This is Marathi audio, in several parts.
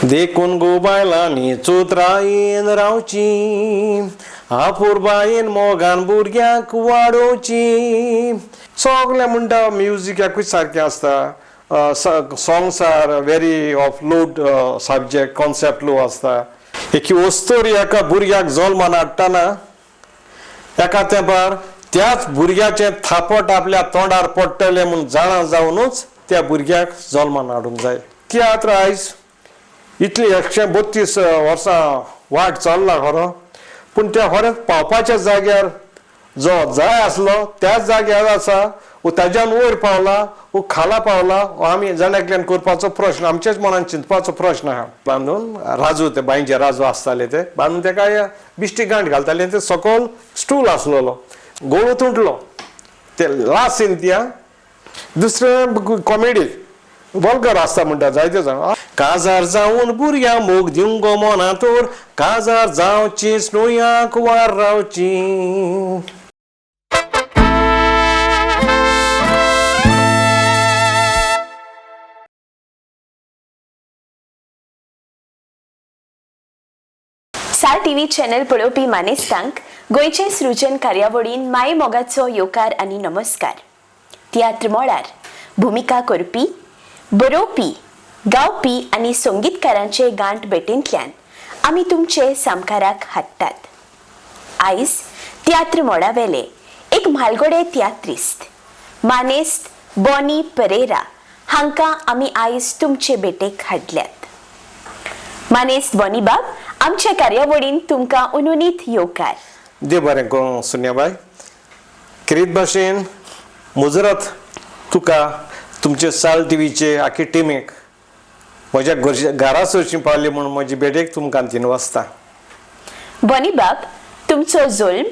देखून गो बायलांनी चोत्रायेन रावची, आपुरबायेन मोगान भुरग्यांक वाडोवची. सगळें म्हणटा म्युजिकाकूच सारकें आसता. Songs are very of low subject, concept low आसता. एक वस्तूर एका भुरग्याक जल्मान हाडटाना एका तेंपार त्याच भुरग्याचे थापट आपल्या तोंडार पडटले म्हूण जाणा जावनूच त्या भुरग्याक जल्मान हाडूंक जाय. तियात्र आयज इतली 132 वर्सां वाट चल्ला खरो, पूण त्या खरेंच पावपाच्या जाग्यार जो जाय आसलो त्याच जाग्यार आसा, ताज्यान वयर पावला, खाला पावला, आमी जाण्याकल्यान करपाचो प्रश्न, आमच्याच मनान चिंतपाचो प्रश्न आहा. बांदून राजू, ते बांयचे राजू आसताले ते बांदून तेका बिश्टी गांठ घालताले. ते सकयल स्टूल आसलेलो, गोळू तुटलो. ते लास्ट सीन ती. दुसरें कॉमेडी वल्गर आसता म्हणटा जायते जाण. काजार जावन भुरग्या मोग दिवंक गो मनातोर, काजार जावची स्नोयांक वार रावची. सार टीव्ही चॅनल पळोवपी मानेस्तांक गोंयचे सृजन कार्यावळीन माय मोगाचो येवकार आनी नमस्कार. तियात्र मळार भुमिका करपी, बरोवपी, गावपी आनी संगीतकारांचे गांठ भेटेंतल्यान आमी तुमचे सामकाराक हाडटात. आयज तियात्र मळावेले एक म्हालगडे तियात्रिस्ट मानेस्त बॉनी परेरा हांकां आमी आयज तुमचे भेटेक हाडल्यात. मानेस्त बॉनी बाब, आमच्या कार्यावळीन तुमकां उनुनीत येवकार. दे बरें करूं सुन्याबाई. किरीत भाशेन मुजरत तुका, तुमचे साल टीव्हीचे आख्खे टिमीक म्हज्या घरा सरची पावली म्हणून म्हजी भेटेक तुमकां तीन वाजता. बॉनी बाब, तुमचो जल्म,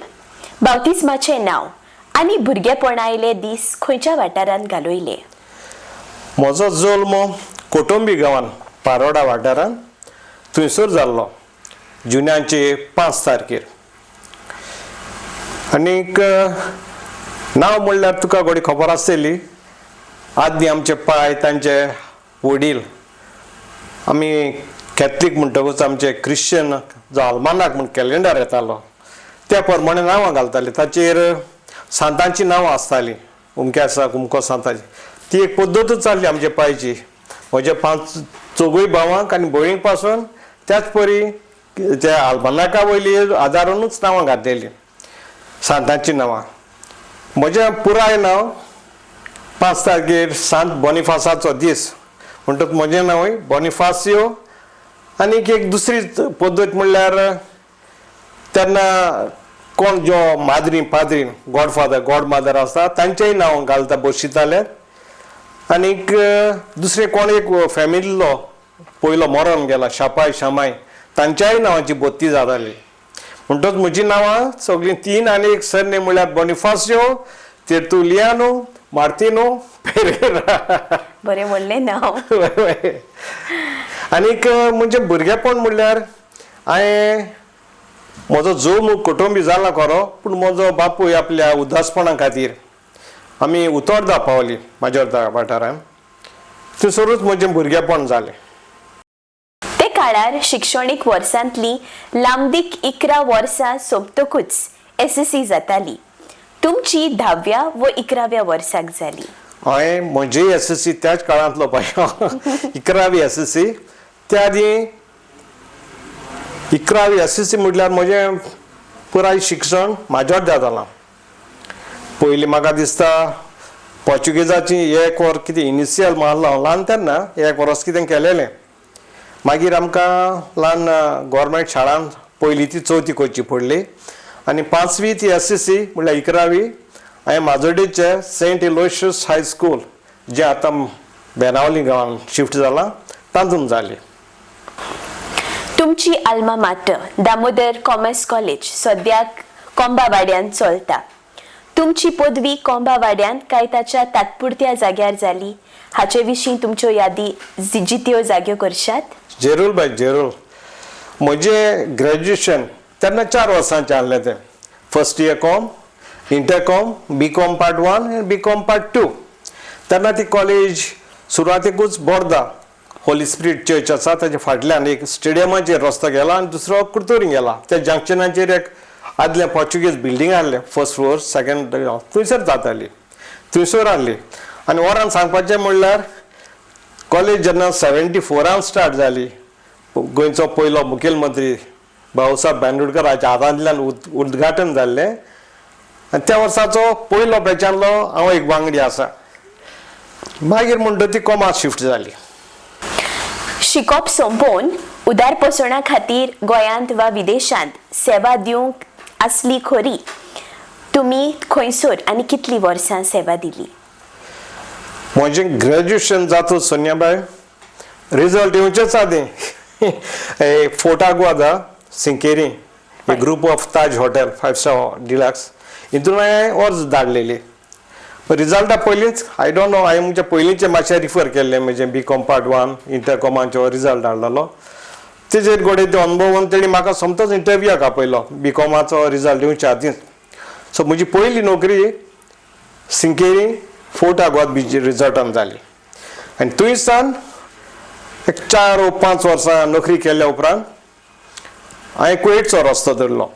बावतिस्माचें नांव आनी भुरगेपणायले दीस खंयच्या वाठारांत घालयले? म्हजो जल्म कोटंबी गांवांत पारोडा वाठारांत, थंयसर जाल्लो जुन्याचे 5 तारखेर. आनीक नांव म्हणल्यार तुका घोडी खबर आसतली. आदली आमचे पाय, तांचे वडील, आमी कॅथलीक म्हणटकूच आमचे क्रिश्चन जो आल्मानाक म्हूण कॅलेंडर येतालो त्या प्रमाणे नांवां घालताले. ताचेर सांतांची नांवां आसतालीं, उमक्यासाक उमको सांताची. ती एक पद्दतूच जाल्ली आमच्या पायची. म्हज्या 5 चौगूय भावांक आनी भयणीक पासून त्याच परी त्या आल्मानाका वयली आदारूनच नांवां घातलेलीं, सांतांची नांवां. म्हजें पुराय नांव 5 तारखेर सांत बॉनिफासाचो दीस म्हणटकच म्हजें नांवूय बॉनिफासियो. आनीक एक दुसरी पद्दत म्हणल्यार तेन्ना कोण जो माद्री पाद्रीन, गॉडफादर गॉड मादर आसता, तांचेय नांव घालता बसयताले. आनीक दुसरे कोण एक फॅमिलीलो पयलो मरण गेला, शापाय शामाय, तांच्याय नांवांची बत्ती जाताली. म्हणटच म्हजी नांवां सगळीं 3 आनी एक सरनेम म्हणल्यार बॉनिफासियो, तेर्तुलियानो, मार्तिनो पेरेरा. बरें म्हणलें नांव. आनीक म्हणजे भुरगेपण म्हणल्यार हांवें म्हजो जल्म कुटुंबी जाला खरो, पूण म्हजो बापूय आपल्या उदासपणा खातीर आमी उतोर्दा पावलीं म्हाज्या वाठारांत. थंयसरूच म्हजें भुरगेपण जालें. ते काळार शिक्षणीक वर्सांतली लांबदीक 11 वर्सां सोंपतकूच SSC जाताली. तुमची 10व्या व 11व्या वर्साक जाली. हांवें म्हजी SSC त्याच काळांतलो पळय 11वी SSC. त्या आदी 11वी SSC म्हटल्यार म्हजें पुराय शिक्षण म्हाज्याच जातालां. पयलीं म्हाका दिसता पोर्चुगेजाची 1 वर्स कितें इनिशियल मारलो हांव ल्हान तेन्ना, 1 वर्स कितें केलेलें. मागीर आमकां ल्हान गव्हर्मेंट शाळांत 1ली ती 4थी करची पडली. आनी 5वी ती SSC म्हणल्यार 11वी हांवें माजोड्डेचे सेंट इलोशियस हाय स्कूल, जें आतां बेनावली गांवांत शिफ्ट जालां, तातूंत जाली. तुमची आल्मा माटर दामोदर कॉमर्स कॉलेज सद्याक कोंबावाड्यान चलता. तुमची पदवी कोंबावाड्यान काय ताच्या तात्पुरत्या जाग्यार जाली, हाचे विशीं तुमच्यो यादी जित्यो जाग्यो करशात? जरूर बाय जरूर. म्हजें ग्रॅज्युएशन तेन्ना 4 वर्सांचें आहलें तें. First year com, intercom, BCom part 1 आनी BCom पार्ट 2. तेन्ना ती कॉलेज सुरवातेकूच बोर्दा होली स्पिरीट चर्च आसा ताच्या फाटल्यान एक स्टेडियमाचेर रस्तो गेला आनी दुसरो कुर्तोरी गेला. त्या जंक्शनाचेर एक आदले पोर्चुगीज बिल्डींग आहले, फर्स्ट फ्लोर सेकंड, थंयसर जाताली, थंयसर आहली. आनी वरान सांगपाचें म्हणल्यार कॉलेज जेन्ना 74 स्टार्ट जाली, गोंयचो पयलो मुखेलमंत्री भाऊसाहेब बांदोडकराच्या हातांतल्यान उद्घाटन जाल्लें आनी त्या वर्साचो पयलो बॅचांतलो हांव एक वांगडी आसा. मागीर म्हणटा ती कोमात शिफ्ट जाली. शिकप संपोवन उदारपोसणा खातीर गोंयांत वा विदेशांत सेवा दिवंक आसली खरी. तुमी खंयसर आनी कितली वर्सां सेवा दिली? म्हजें ग्रॅज्युएशन जाता सोनियाबाई, रिजल्ट येवचेच आदी Fort Goa Sinquerim, a group of Taj hotel 5 star deluxe, हितून हांवें अर्ज धाडलेली. रिजल्टा पयलींच आय डोंट नो, हांवें म्हणजे पयलींचे मातशें रिफर केल्लें, म्हणजे B.Com पार्ट 1 इंटरकॉमाचो रिजल्ट धाडलेलो. तेजेर घोडे ते अनुभवान तेणी म्हाका समतोच इंटरव्यूक आपयलो B.Com रिजल्ट येवच्या आदींच. सो म्हजी पयली नोकरी सिंकेरी फोर्टा गोवा बीच रिजॉर्टान जाली. आनी थंयसान एक 4 वा 5 वर्सां नोकरी केल्या उपरांत हांवें कुवेटचो रस्तो धरलो.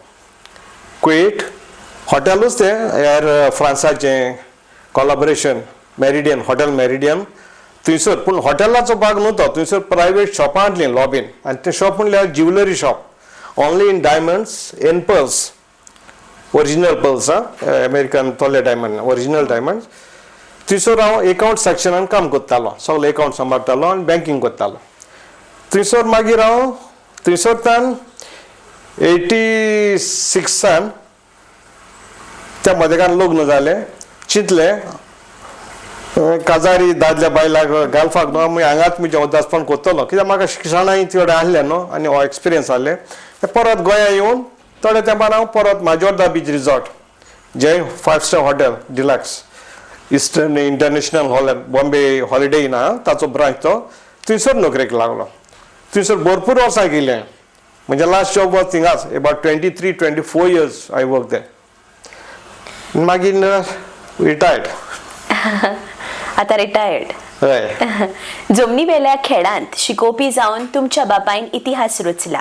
कुवेट हॉटेलूच तें एर फ्रांसाचें कोलॅबोरेशन मेरिडियन, हॉटेल मेरिडियन, थंयसर. पूण हॉटेलाचो भाग न्हवतो, थंयसर प्रायवेट शॉपां आहलीं लॉबीन. आनी तें शॉप म्हणल्यार jewellery shop, only in diamonds and pearls, original pearls, American तोले डायमंड, ओरिजिनल डायमंड्स. थंयसर हांव एकावंट सेक्शनान काम करतालो, सगळे एकावंट सांबाळटालो आनी बँकींग करतालो. थंयसर मागीर हांव थंयसरच्यान 86 त्या मदेकान लग्न जालें. चिंतलें काजारी दादल्या बायलाक घालपाक न्हू, आमी हांगाच म्हणजे उदासपण करतलो, कित्याक म्हाका शिक्षणाय चड आहलें न्हू आनी हो एक्सपिरियन्स आहलें. परत गोंया येवन थोड्या तेंपान हांव परत माजोर्दा बीच रिजॉर्ट, जे 5 star hotel deluxe, eastern international hall Bombay holiday in आहा ताचो ब्रांच तो, थंयसर नोकरेक लागलो. थंयसर भरपूर वर्सां केलें. म्हणजे लास्ट जॉब वॉज थिंगाच, about 23-24 years I work there. मागीर रिटायर्ड. आतां रिटायर्ड. हय. जमनी वेल्या खेळांत शिकोवपी जावन तुमच्या बापायन इतिहास रचला.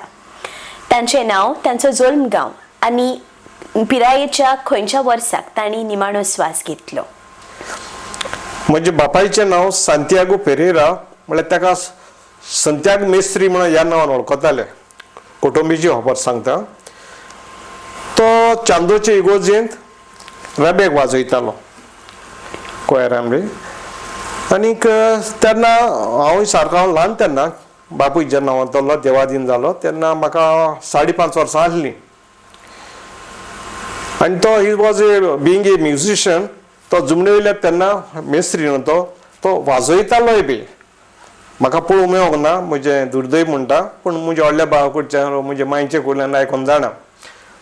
तांचें नांव, तांचो जल्म गांव आनी पिरायेच्या खंयच्या वर्साक तांणी निमाणो स्वास घेतलो? म्हणजे बापायचें नांव सांतियागो पेरेरा, म्हळ्यार ताका संत्याग मेस्त्री म्हणून ह्या नांवान वळखताले, कुटुंबीची खबर सांगता. तो चांदोचे इगोजेंत रबेक वाजयतालो कोयरान बी. आनीक तेन्ना हांव सारको ल्हान तेन्ना, बापूय जेन्ना वतलो देवादीन जालो तेन्ना म्हाका 5.5 वर्सां आसलीं. आनी तो he was being A musician. तो जुमणे वयल्या तेन्ना मेस्त्री न्हू तो वाजयतालोय बी. म्हाका पळोवंक मेळोंक ना, म्हजें दुर्दैव म्हणटा, पूण म्हज्या व्हडल्या भावा कडच्यान म्हज्या मांयचे कडल्यान आयकून जाणा.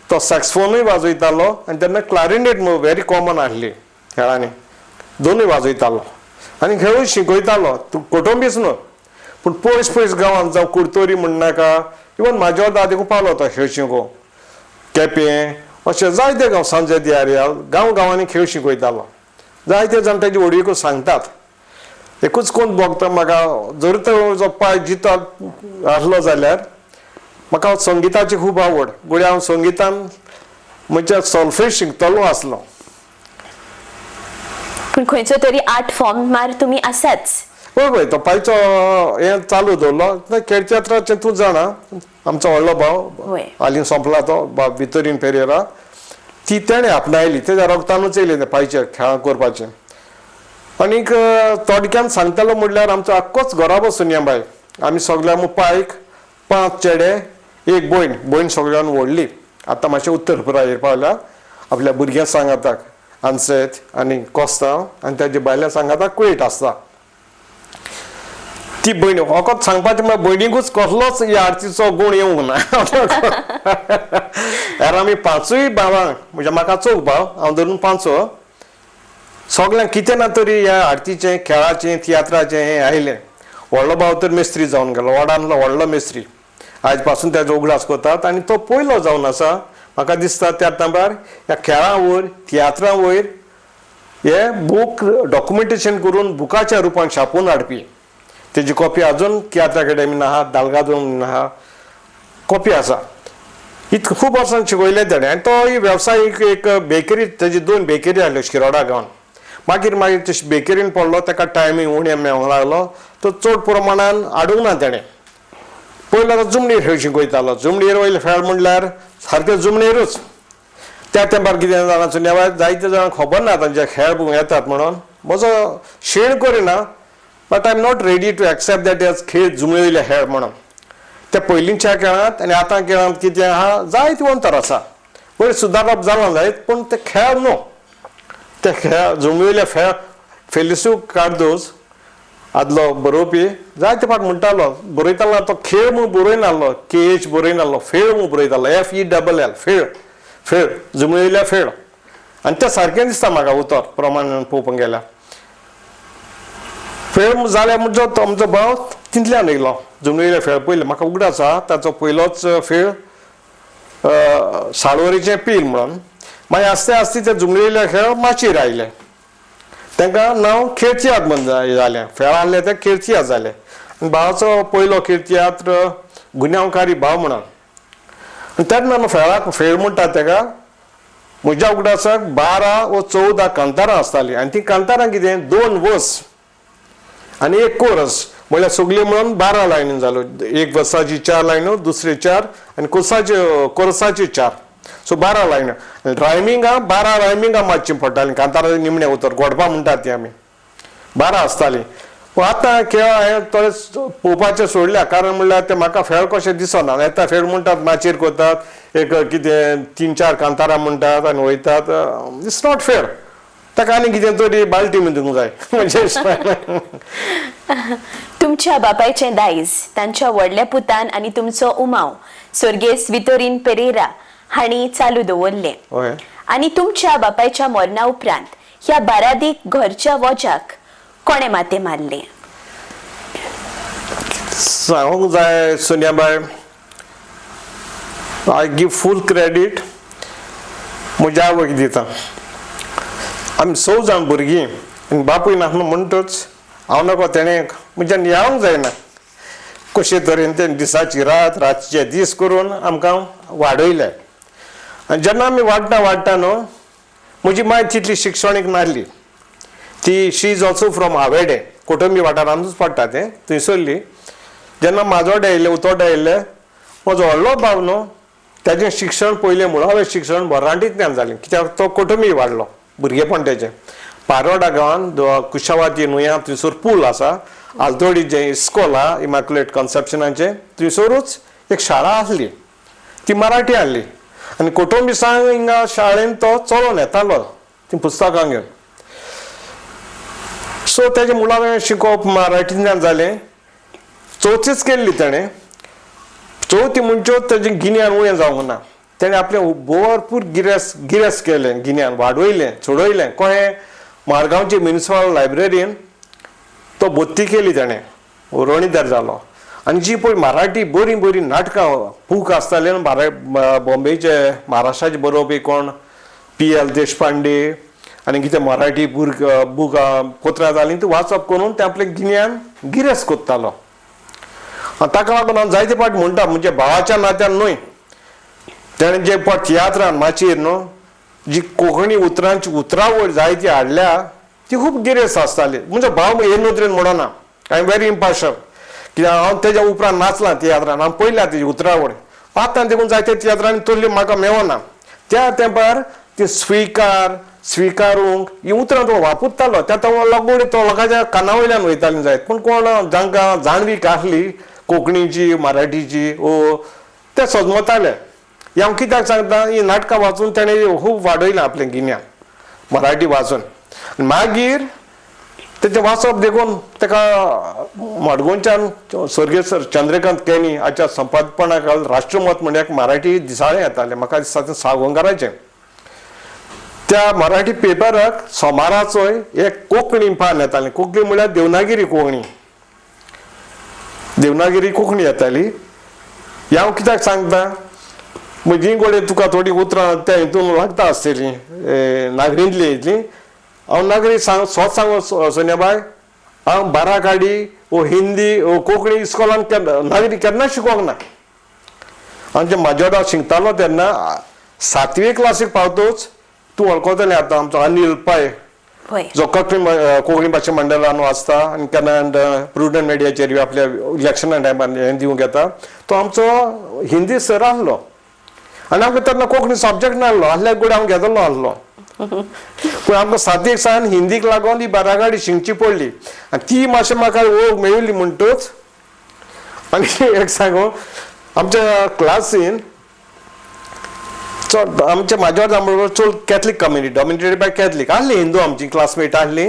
तो सॅक्सफोनूय वाजयतालो आनी तेन्ना क्लारिनेट व्हेरी कॉमन आहली खेळांनी, दोनूय वाजयतालो आनी खेळून शिकयतालो. तूं कुटुंबीच न्हू, पूण पयस पयस गांवांत जावं कुर्तोरी म्हणनाका, इवन म्हाज्या देखून पावलो तो खेळ शिकोवंक. केपें अशें जायते गांव, सांजे दियाऱ्या गांवांनी खेळ शिकयतालो. जायते जाण तेजे व्हडयेकूच सांगतात. एकूच कोण भोगता म्हाका, जर तो पांय जितात आसलो जाल्यार म्हाका संगिताची खूब आवड. गुळे हांव संगितान म्हणजे सॉल्फेज शिकतलो आसलो. पूण खंयचो तरी आर्ट फॉर्म मार तुमी आसाच. पळय तो पायचो हें चालू दवरलो. खेळच्यात्राचें तूं जाणा, आमचो व्हडलो भाव हालीं सोंपला तो भाव भितोरीन पेरेरा, ती तेणें आपणायली, तेज्या रोगतानूच येयलें तें पायचे खेळां करपाचें. आनीक थोडक्यान सांगतालो म्हणल्यार आमचो आख्खोच घोराबो सुन्याबाई. आमी सगळे पायक 5 चेडे 1 भयण सगळ्यान व्हडली. आतां मातशें उत्तर पुरायेर पावल्या. आपल्या भुरग्यांक सांगाताक आन्सेथ आनी कोस्ता, आनी ताजे बायल्या सांगाताक कुवेट आसता. ती भयण फकत सांगपाचें म्हळ्यार भयणीकूच कसलोच ह्या आरतीचो गूण येवंक ना. यार आमी 5य भावांक, म्हणजे म्हाका 4 भाव, हांव धरून 5. सगळ्यांक कितें ना तरी ह्या आरतीचें, खेळाचें, तियात्राचें हें आयलें. व्हडलो भाव तर मेस्त्री जावन गेलो, वडांतलो व्हडलो मेस्त्री. आज पासून तेजो उगडास करतात आनी तो पयलो जावन आसा. म्हाका दिसता त्या टायमार ह्या खेळां वयर, तियात्रां वयर हे बूक डॉक्युमेंटेशन करून बुकाच्या रुपान छापून हाडपी. तेजी कॉपी अजून तियात्र अकॅडमीन आहा, दालगादून आहा, कॉपी आसा. इतकं खूब वर्सां शिकयलें ताणें आनी तो वेवसायीक एक बेकरी, तेजी 2 बेकरी आहल्यो शिरोडा गांवांत. मागीर ते बेकरीन पडलो, ताका टायमींग उणें मेळूंक लागलो, तो चड प्रमाणान हाडूंक ना ताणें. पयलो तो जुमणीर खेळ शिकयतालो. जुमणीर वयले खेळ म्हणल्यार सारके जुमणीरूच. त्या तेंपार कितें जालां सुन्याबाय, जायते जाणांक खबर ना तांचे खेळ पळोवंक येतात म्हणून. म्हजो शेण करिना, but I am not ready to accept that as खेळ जुमणी वयले खेळ म्हणून. ते पयलींच्या खेळांत आनी आतां खेळांत कितें आहा, जायते अंतर आसा. बरें सुदारप जालां जायत, पूण ते खेळ न्हू. ते खेळ जुमणी वयले खेळ फेलिस्यू कार्दोज आदलो बरोवपी जायते फावट म्हणटालो, बरयतालो तो खेळ म्हूण बरयनासलो, KH बरयनासलो, फेळ म्हूण बरयतालो, FELL, फेळ, फेळ, जुमणी वयले फेळ. आनी तें सारकें दिसता म्हाका उतर प्रमाणान पळोवपाक गेल्यार. फेळ जालें म्हणजे तो आमचो भाव तितल्यान येयलो. जुमणी वयले फेळ पयले म्हाका उगडास आसा, ताचो पयलोच फेळ साळवरीचें पील म्हणून. मागीर आस्ते आस्ते ते जुमणी वयले खेळ माचयेर आयले. तांकां नांव किर्तियात्र म्हणून जालें. फेळ आहले ते किर्तियात्र जाले. आनी भावाचो पयलो किर्तियात्र गुन्यांवकारी भाव म्हणून. आनी तेन्ना फेळाक फेळ म्हणटात ताका म्हज्या उगडासाक 12 वा 14 कांतारां आसतालीं. आनी ती कांतारां कितें 2 वर्स आनी 1 कोरस, म्हळ्यार सगळी म्हणून 12 लायनी जाल्यो. 1 वर्साची 4 लायन्यो, दुसरे 4 आनी कोरसाची 4, सो 12 लायन्यो. रायमिंगां 12 रायमिंगां मारचीं पडटालीं. कांतारां निमणें उतर गोडपा म्हणटात ती आमी, 12 आसतालीं. पूण आतां खेळ हांवें थोडे पळोवपाचें सोडल्या, कारण म्हणल्यार ते म्हाका फेळ कशें दिसना. येता फेळ म्हणटात माचयेर करतात, एक कितें 3-4 कांतारां म्हणटात आनी वयतात. इट्स नॉट फेर. ताका आनी कितें तरी बाल्टी दिवंक जाय म्हणजे. तुमच्या बापायचें दायज तांच्या व्हडल्या पुतान आनी तुमचो उमाव सर्गेस्त वितोरीन पेरेरा हांणी चालू दवरलें. हय. आनी तुमच्या बापायच्या मरणा उपरांत ह्या बारादीक घरच्या वजाक कोणे माते मारले? सांगूंक जाय सोनियाबाय, आय गिव फूल क्रेडीट म्हज्या आवयक दिता. आमी 6 जाण भुरगीं आनी बापूय नासलो म्हणटच हांव नाको तेणें म्हज्यान येवंक जायना. कशे तरेन तें दिसाची रात, रातचे दीस करून आमकां वाडयलें. आनी जेन्ना आमी वाडटा न्हू, म्हजी माय तितली शिक्षणीक नासली. शी इज ऑल्सो फ्रॉम आवेडे, कोटंबी वाठारांतूच पडटा तें, थंयसरली. जेन्ना माजोड्डे येयले, उतोड्डे येयले, म्हजो व्हडलो भाव न्हू, ताचें शिक्षण पयलें मुळावें शिक्षण भरांटींतल्यान जालें, कित्याक तो कोटंबी वाडलो भुरगेपण तेचें. पारोडा गांवांत कुशावाती न्हंया थंयसर पूल आसा, आलतोडी जें इस्कॉल आहा इमॅक्युलेट कन्सेप्शनाचें, थंयसरूच एक शाळा आसली, ती मराठी आहली. आनी कोटंबिसांक हिंगा शाळेंत तो चलोवन येतालो तीं पुस्तकां घेवन. सो तेजें मुळावें शिकोवप मराठींतल्यान जालें. चवथीच केल्ली ताणें. चवथी म्हणच्यो तेजें गिन्यान उणें जावंक ना. तेणें आपलें भरपूर गिरेस्त केलें, गिन्यान वाडयलें, चडयलें. कोणें मारगांवचे म्युनिसिपल लायब्ररीन तो भत्ती केली ताणें, उरोणीदार जालो. आनी जी पळय मराठी बरीं बरीं नाटकां बूक आसताले बॉम्बेचे महाराष्ट्राचे बरोवपी कोण PL देशपांडे आनी कितें मराठी बूक पत्रां जालीं ती वाचप करून तें आपलें गिन्यान गिरेस्त कोत्तालो. ताका लागून हांव जायते फावट म्हणटा, म्हणजे भावाच्या नात्यान न्हय, तेणें जे पळय तियात्रान माचयेर न्हू जी कोंकणी उतरांची उतरावळ जायती हाडल्या ती खूब गिरेस्त आसताली. म्हणजे भाव हे नदरेन म्हणना, आय एम व्हेरी इम्पार्शल, कित्याक हांव तेज्या उपरांत नाचलां तियात्रान, हांव पळयल्या तेजी उतरावळ. आतां देखून जायते तियात्रांनी तल्ली म्हाका मेवना. त्या तेंपार ती स्विकारूंक ही उतरां तो वापरतालो, त्या लागून तो लोकांच्या काना वयल्यान वयतालीं जायत. पूण कोण जांकां जाणवीक आसली कोंकणीची मराठीची ते सजमताले. हांव कित्याक सांगता, ही नाटकां वाचून तेणें खूब वाडयलां आपलें गिन्यान मराठी वाचून. मागीर तेचें वाचप देखून ताका मडगांवच्यान सर्गेस्त चंद्रकांत केनी हाच्या संपादपणाक राष्ट्रमत म्हणून एक मराठी दिसाळें येतालें, म्हाका दिसता तें साळगांवकाराचें. त्या मराठी पेपराक सोमाराचोय एक कोंकणी पान येतालें. कोंकणी म्हळ्यार देवनागिरी कोंकणी येताली. हांव कित्याक सांगता, म्हजी कडेन तुका थोडी उतरां त्या हितून लागता आसतलीं नागरींतली. हांव नागरी स्वत सांगू सोनियाबाय, हांव बाराकाडी वो हिंदी वो कोंकणी इस्कॉलान नागरी केन्ना शिकोवंक ना. आमचे माजोर्डा शिकतालो तेन्ना 7वी क्लासीक पावतूच तूं वळखतलें आतां आमचो अनिल पै होय जो कोंकणी भाशा मंडळान वाचता आनी केन्ना प्रुडंट मिडियाचेर आपल्या इलेक्शना टायमार हें दिवंक येता. तो आमचो हिंदी सर आहलो आनी आमकां तेन्ना कोंकणी सब्जेक्ट नासलो आहल्यार कडेन हांव घेतलो आहलो. पूण आमकां 7वीक सावन हिंदीक लागून ही बारागाडी शिकची पडली आनी ती मातशें म्हाका ओळख मेळिल्ली म्हणटूच. आनी एक सांगू आमच्या क्लासीन चड आमच्या माजोर्डा बरोबर चड Catholic community dominated by Catholic आहली. हिंदू आमची क्लासमेट आहली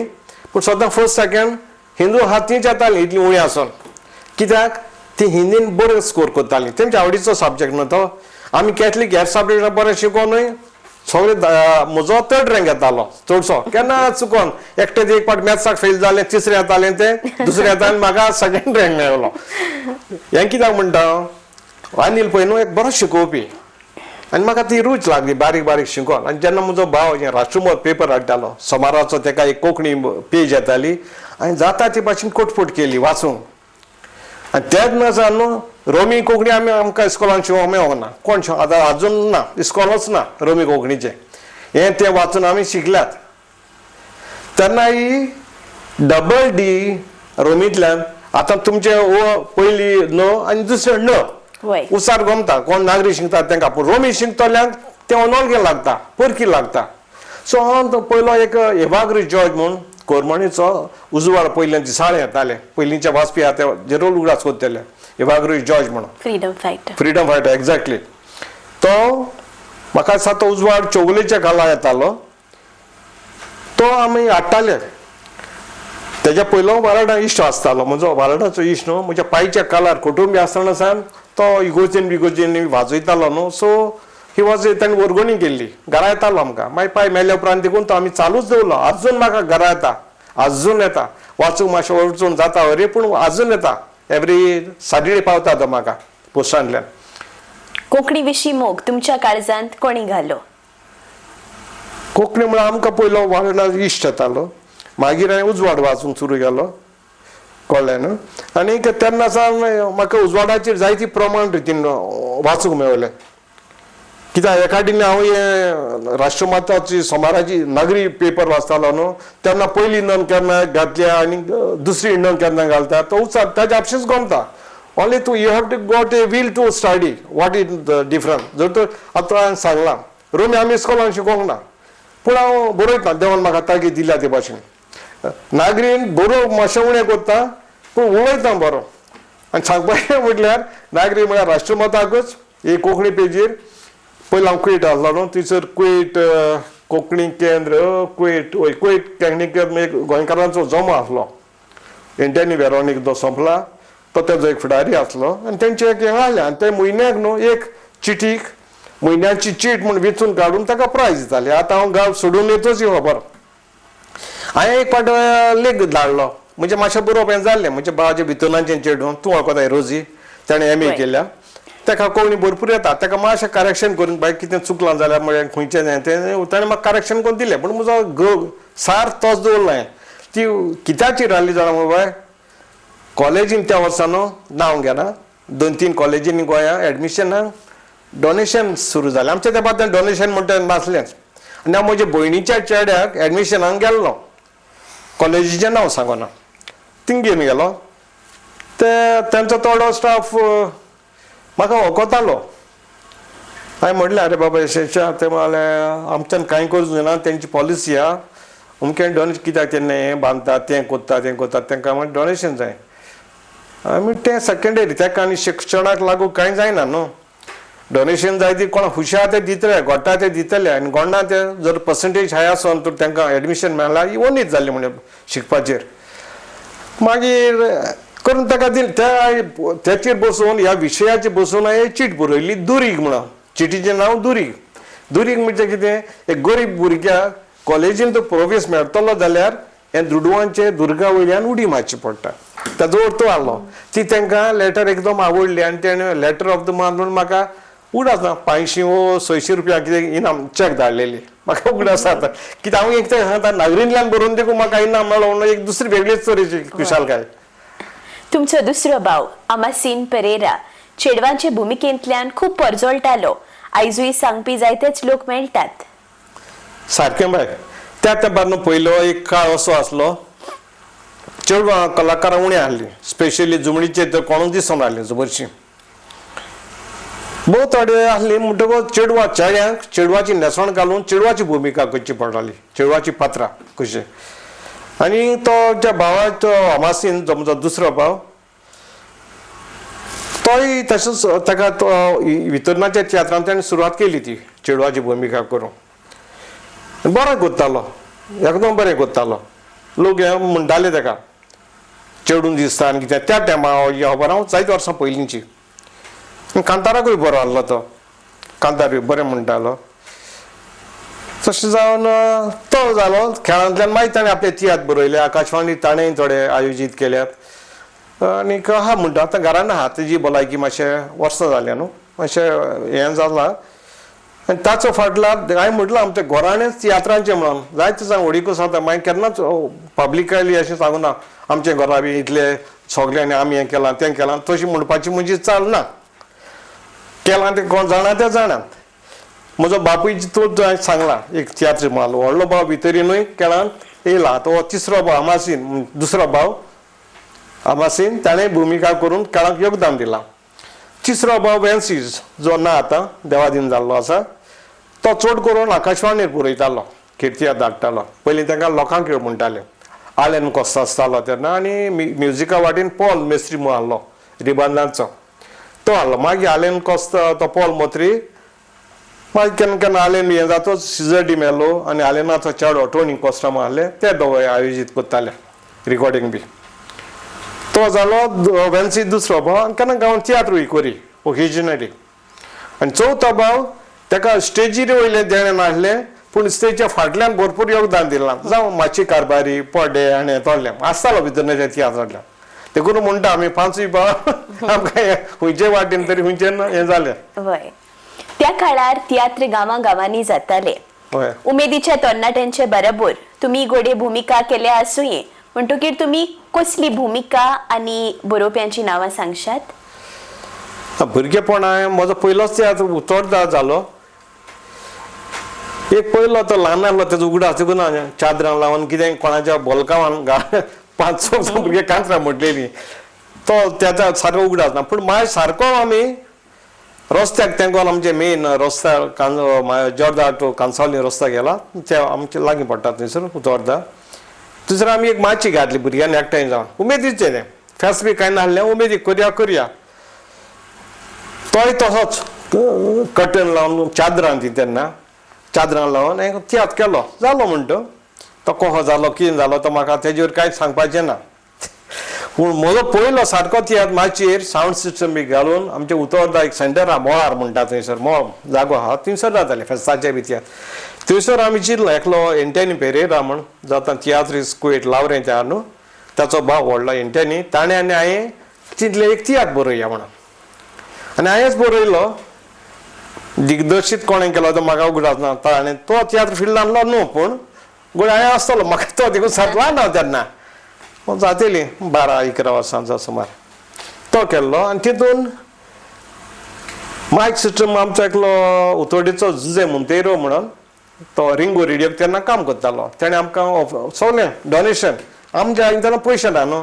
पूण सदां फर्स्ट सेकंड हिंदू हातींच येताली इतली उणी आसून. कित्याक ती हिंदीन बरो स्कोर करताली तेंच्या आवडीचो सब्जेक्ट न्हू तो. आमी कॅथलीक हेर सब्जेक्ट बरें शिकोवनूय सगळे म्हजो 3rd रँक येतालो चडसो. केन्ना चुकोन एकटेच एक पाट मॅथ्साक फेल जालें तिसरें येतालें तें दुसरें येतालें म्हाका 2nd रँक मेळ्ळो. हें कित्याक म्हणटा अनिल पळय न्हू एक बरो शिकोवपी आनी म्हाका ती रूच लागली बारीक बारीक शिकोवन. आनी जेन्ना म्हजो भाव राष्ट्रमत पेपर हाडटालो सोमाराचो तेका एक कोंकणी पेज येताली हांवें जाता ते भाशेन कोटफोट केली वाचूंक. आनी तेच नसा न्हू रोमी कोंकणी आमकां इस्कॉलान शिकोवंक मेळोंक ना. कोण आतां आजून ना इस्कॉलच ना रोमी कोंकणीचें. हें तें वाचून आमी शिकल्यात. तेन्ना ही DD रोमींतल्यान आतां तुमचे ओ पयली न आनी दुसरें न उसार गमता कोण नागरी शिकतात तांकां. पूण रोमी शिकतल्यांक तें अनोळखें लागता परकी लागता. सो हांव पयलो एक एवाग्री जॉर्ज म्हूण कोरमणीचो उजवाड पयलीं दिसाळें येताले पयलींचे वाचपी आहा ते जेरोल उगडास कोत्तेले एवाग्री जॉर्ज म्हणून फ्रीडम फायटर एक्झॅक्टली. तो म्हाका दिसता तो उजवाड चौगुलेच्या काळार येतालो. तो आमी हाडटाले तेज्या पयलो वाराडा इश्ट आसतालो म्हजो वाराडाचो इश्ट न्हू. म्हज्या पायच्या काळार कुटुंबी आसतना सावन तो इगोजेन वाजयतालो न्हू. सो ही वॉज ताणें वर्गणी केल्ली घरा येतालो आमकां. मागीर पाय मेल्या उपरांत देखून तो आमी चालूच दवरलो. आजून म्हाका घरा येता आजून येता वाचूंक मातशें वचून जाता अरे पूण आजून येता. एवरी सॅटर्डे पावता तो म्हाका पोस्टांतल्यान. कोंकणी विशीं मोग तुमच्या काळजांत कोणी घालो? कोंकणी म्हळ्यार आमकां पयलो वाराडा इश्ट येतालो. मागीर हांवें उजवाड वाचूंक सुरू केलो कळ्ळें न्हू. आनी तेन्ना सावन म्हाका उजवाडाचेर जायती प्रमाण रितीन वाचूंक मेळ्ळें. कित्याक एका वटेन हांव हे राष्ट्रमताची सोमाराची नागरी पेपर वाचतालो न्हू तेन्ना पयली नन केन्ना घातल्या आनी दुसरी नन केन्ना घालता तो उचार ताजे आपशींच गमता. ओन्ली तूं you have to got a will to study what is the difference. जर तर आतां हांवें सांगलां रोमी आमी इस्कॉलान शिकोवंक ना पूण हांव बरयता देवान म्हाका तागी दिल्या ते भाशेन. नागरीन बरो मातशें उणें करता पूण उलयता बरो. आनी सांगपाचें म्हटल्यार नागरी म्हळ्यार राष्ट्रमताकूच एक कोंकणी पेजीर पयलो हांव क्वेट आसलो न्हू थंयसर क्वेट कोंकणी केंद्र क्वेट कोंकणी केंद्र एक गोंयकारांचो जमो आसलो. एंटनी वेरोनीक जो संपला तो तेजो एक फुडारी आसलो आनी तेंचे एक हें आहलें आनी ते म्हयन्याक न्हू एक चिटीक म्हयन्याची चीट म्हूण वेचून काडून ताका प्रायज दिताले. आतां हांव गांव सोडून येतोच खबर. हांवें एक पाट लेख धाडलो म्हणजे मातशें बरोवप हें जाल्लें म्हणजे बाबाच्या भितुनाचें चेडूं तूं वळखताय रोजी ताणें MA केल्या ताका कोंकणी भरपूर येता. ताका मातशें करेक्शन करून बाय कितें चुकलां जाल्यार म्हळ्यार खंयचें तें ताणें म्हाका करेक्शन करून दिलें. पूण म्हजो सार तोच दवरलो हांवें. ती कित्याचेर आहली जाणा बाय कॉलेजीन त्या वर्सान नांव घेना 2-3 कॉलेजींनी गोंया एडमिशनाक डोनेशन सुरू जालें. आमच्या त्या पात्रांत डोनेशन म्हणटा नासलेंच. आनी हांव म्हज्या भयणीच्या चेड्याक एडमिशनाक गेल्लो कॉलेजीचें नांव सांगना थिंग घेवन गेलो. ते तेंचो थोडो स्टाफ म्हाका वळखतालो. हांवें म्हटलें अरे बाबा अशें ते म्हळ्यार आमच्यान कांय करूंक जायना तेंची पॉलिसी आहा अमकें डोनेशन कित्याक तेन्ना हें बांदतात तें कोत्तात तांकां मागीर डोनेशन जाय. आमी तें सेकंडरी ताका आनी शिक्षणाक लागू कांय जायना न्हू. डोनेशन जाय ती कोण हुशार ते दितले गोडटा ते दितले आनी गोंडा ते जर पर्संटेज हाय आसोन तर तांकां एडमिशन मेळ्ळां ही वनीत जाल्ली म्हणजे शिकपाचेर. मागीर करून ताका दिलें त्याचेर बसून ह्या विशयाचेर बसून हांवें चीट बरयली दुरीग म्हणून. चिटीचें नांव दुरीग म्हणजे कितें एक गरीब भुरग्याक कॉलेजीन तो प्रवेश मेळटलो जाल्यार हें दुडवांचे दुर्गा वयल्यान उडी मारची पडटा. ताजो अर्थ आहलो ती तांकां लेटर एकदम आवडली आनी तेणें लेटर ऑफ द मंथ म्हणून म्हाका उगडास ना 500 वो 600 रुपया कितें इनाम चॅक धाडलेली म्हाका उगडास जाता कित्याक हांव एक ते सांगता नगरींतल्यान बरोवन देखून म्हाका इनाम मेळ्ळो म्हणून एक दुसरी वेगळीच तरेची खुशालकाय. तुमचो दुसरो भाव अमासीन पेरेरा चेडवांचे भुमिकेंतल्यान खूब परजोळटालो. आयजूय सांगपी जायतेच लोक मेळटात. सारकें बाय त्या तेंपार पयलो एक काळ असो आसलो चेडवां कलाकारां उणी आहली स्पेशली जुमडीचे तर कोणूच दिसून आहली जबरशी भोव थोडे आहली म्हणटकूच चेडवां चेड्यांक चेडवाची न्हेसवण घालून चेडवाची भुमिका करची पडटाली चेडवाची पात्रां कशी. आनी तो ज्या भावाचो अमासीन जो म्हजो दुसरो भाव तोय तसोच ताका तो वितरणाच्या तियात्रांत ताणें सुरवात केली ती चेडवाची भुमिका करूंक. बरो करतालो एकदम बरें करतालो. लोक हे म्हणटाले ताका चेडून दिसता आनी कितें त्या टायमार खबर हांव जायते वर्सां पयलींची. कांताराकूय बरो आहलो तो कांतारूय बरें म्हणटालो. तशें जावन तो जालो खेळांतल्यान मागीर ताणें आपले तियात्र बरयले आकाशवाणी ताणेंय थोडे आयोजीत केल्यात आनीक आहा म्हणटा आतां घरान आहा तेजी भलायकी मातशें वर्सां जालें न्हू मातशें हें जालां. आनी ताचो फाटल्यान हांवें म्हटलां आमच्या घराणेच तियात्रांचें म्हणून जायते सांग व्हडिको सांगता मागीर केन्नाच पब्लिकायली अशें सांगूं ना आमचे घरा बी इतले सगल्यांनी आमी हें केलां तें केलां तशी म्हणपाची म्हजी चाल ना. केलां तें कोण जाणा तें जाणात. म्हजो बापूय तोच हांवें सांगला एक तियात्र माल व्हडलो भाव भितरीनूय केळांत येयला तो तिसरो भाव अमासीन दुसरो भाव अमासीन ताणें भुमिका करून केळांक योगदान दिलां. तिसरो भाव वेन्सीस जो ना आतां देवादीन जाल्लो आसा तो चड करून आकाशवाणीर बरयतालो किर्तियात धाडटालो. पयलीं तांकां लोकांक खेळ म्हणटाले. आलेन कोस्त आसतालो तेन्ना आनी म्युजिका वाटेन पॉल मेस्त्री म्हणून आहलो रिबांदांचो तो आहलो. मागीर आलेन कोस्त तो पॉल मोत्री मागीर केन्ना केन्ना आलेन हें जातो सिजर डी मेलो आनी आलेनाचो चेडो टोनी कोस्टा आहले ते दोगांय आयोजीत करताले रिकॉर्डिंग बी. तो जालो वेन्सी दुसरो भाव आनी केन्ना गांवांत तियात्रूय करी ओकेजनली. आनी चवथो भाव ताका स्टेजीर वयलें देणें नासलें पूण स्टेजीच्या फाटल्यान भरपूर योगदान दिलां जावं माची कारबारी पडे आनी तोडलें आसतालो भितर तियात्रांतल्यान. ते करून म्हणटा आमी पांचूय भाव आमकां खंयचे वाटेन तरी खंयचे हें जालें. वय त्या काळार तियात्र गांवांनी जाताले. उमेदीच्या तरणाट्यांचे बरोबर तुमी घोडे भुमिका केल्या आसूंये म्हणटकीर तुमी कसली भुमिका आनी बरोवप्यांची नांवां सांगशात. भुरगेपणांत म्हजो पयलोच तियात्र उतोर्डा जालो. एक पयलो तो ल्हान आहलो तेजो उगडास देखून चादरां लावन कितें कोणाच्या बोलकावान 5-6 भुरगे कांतरां म्हटलेलीं तो त्याचा सारको उगडास ना पूण मागीर सारको आमी रस्त्याक तेंकोन आमचे मेन रस्त्यार जोर्दा टू कांसावली रस्तो गेला ते आमचे लागीं पडटा थंयसर उतोर्डा. दुसरो आमी एक माची घातली भुरग्यांनी एकठांय जावन उमेदीचें तें फेस्त बी कांय नासलें उमेदीक करया तोय तसोच कटन लावन चादरां ती तेन्ना चादरां लावन हांवें तियात्र केलो जालो म्हणटो. तो कसो जालो कितें जालो तो म्हाका तेजेर कांयच सांगपाचें ना. पूण म्हजो पयलो सारको तियात्र माचयेर सावंड सिस्टम बी घालून आमचे उतोर्डा एक सेंटर आहा मोळार म्हणटा थंयसर मोळ जागो आहा थंयसर जाताले फेस्ताचे बी तियात्र. थंयसर आमी चिंतलो एकलो एंटनी पेरेरा म्हण जो आतां तियात्र स्कुएट लावरें आहा न्हू ताचो भाव व्हडलो एंटनी ताणें आनी हांवें चिंतलें एक तियात्र बरयया म्हणून. आनी हांवेंच बरयलो दिग्दर्शीत कोणें केलो तो म्हाका उगडास ना ताणें तो तियात्र फिल्डांतलो न्हू पूण गोड हांवें आसतलो म्हाका तो देखून सारको ल्हान हांव तेन्ना जातली 12-11 वर्सांचो सुमार तो केल्लो. आनी तितून मायक सिस्टम आमचो एकलो उतोर्डेचो जुजे मोंतेरो म्हणून तो रिंगो रेडियोक तेन्ना काम करतालो. ताणें आमकां सगलें डोनेशन आमच्या हांवें तेन्ना पयशे ना न्हू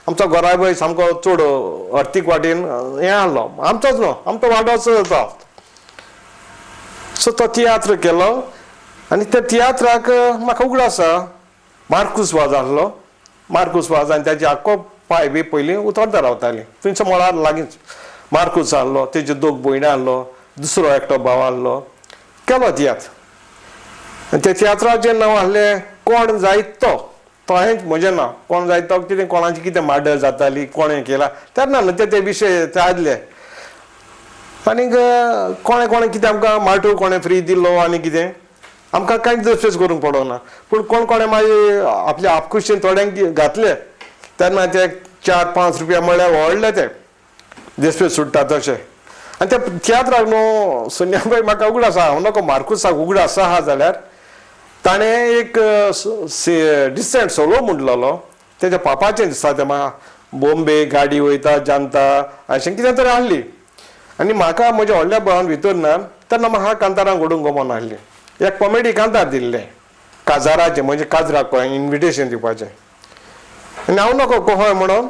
आमचो घराबय सामको चड अर्थीक वाटेन हें आहलो आमचोच न्हू आमचो वाडोच तो. सो तो तियात्र केलो आनी त्या तियात्राक म्हाका उगडास आसा मार्कूस वाज आहलो मार्कूस वाज आनी ताची आख्खो पाय बी पयलीं उतोर्डा रावताली थंयचो मळार लागींच मार्कूस आहलो तेजे 2 भयणी आहलो दुसरो एकटो भाव आहलो केलो तियात्र. आनी त्या तियात्राचें नांव आहलें कोण जायत तो हांवें म्हजें नांव कोण जायत तो कितें कोणाची कितें मार्डर जाताली कोणें केला तेन्ना न्हू ते विशय ते आदले. आनीक कोणें कितें आमकां मार्टूर कोणें फ्री दिल्लो आनी कितें आमकां कांयच दसपेस करूंक पडोना पूण कोणें मागीर आपल्या आपकुशीन थोड्यांक घातले तेन्ना ते 4-5 रुपया म्हळ्यार व्हडले ते दसपेस सुट्टा तशें. आनी त्या तियात्राक न्हू सोनियाबाई म्हाका उगड आसा हांव नको मार्कुसाक उगड आसा आहा जाल्यार ताणें एक डिसेंट सोलो म्हणलेलो तेज्या पापाचें दिसता तें म्हाका बॉम्बे गाडी वयता जानता अशें कितें तरी आहली आनी म्हाका म्हज्या व्हडल्या भावान भितरल्यान तेन्ना म्हाका कांतारां घडोवंक गमन आहली एक कॉमेडी कांतार दिल्लें काजाराचें म्हणजे काजराक इन्विटेशन दिवपाचें आनी हांव नको कोहय म्हणून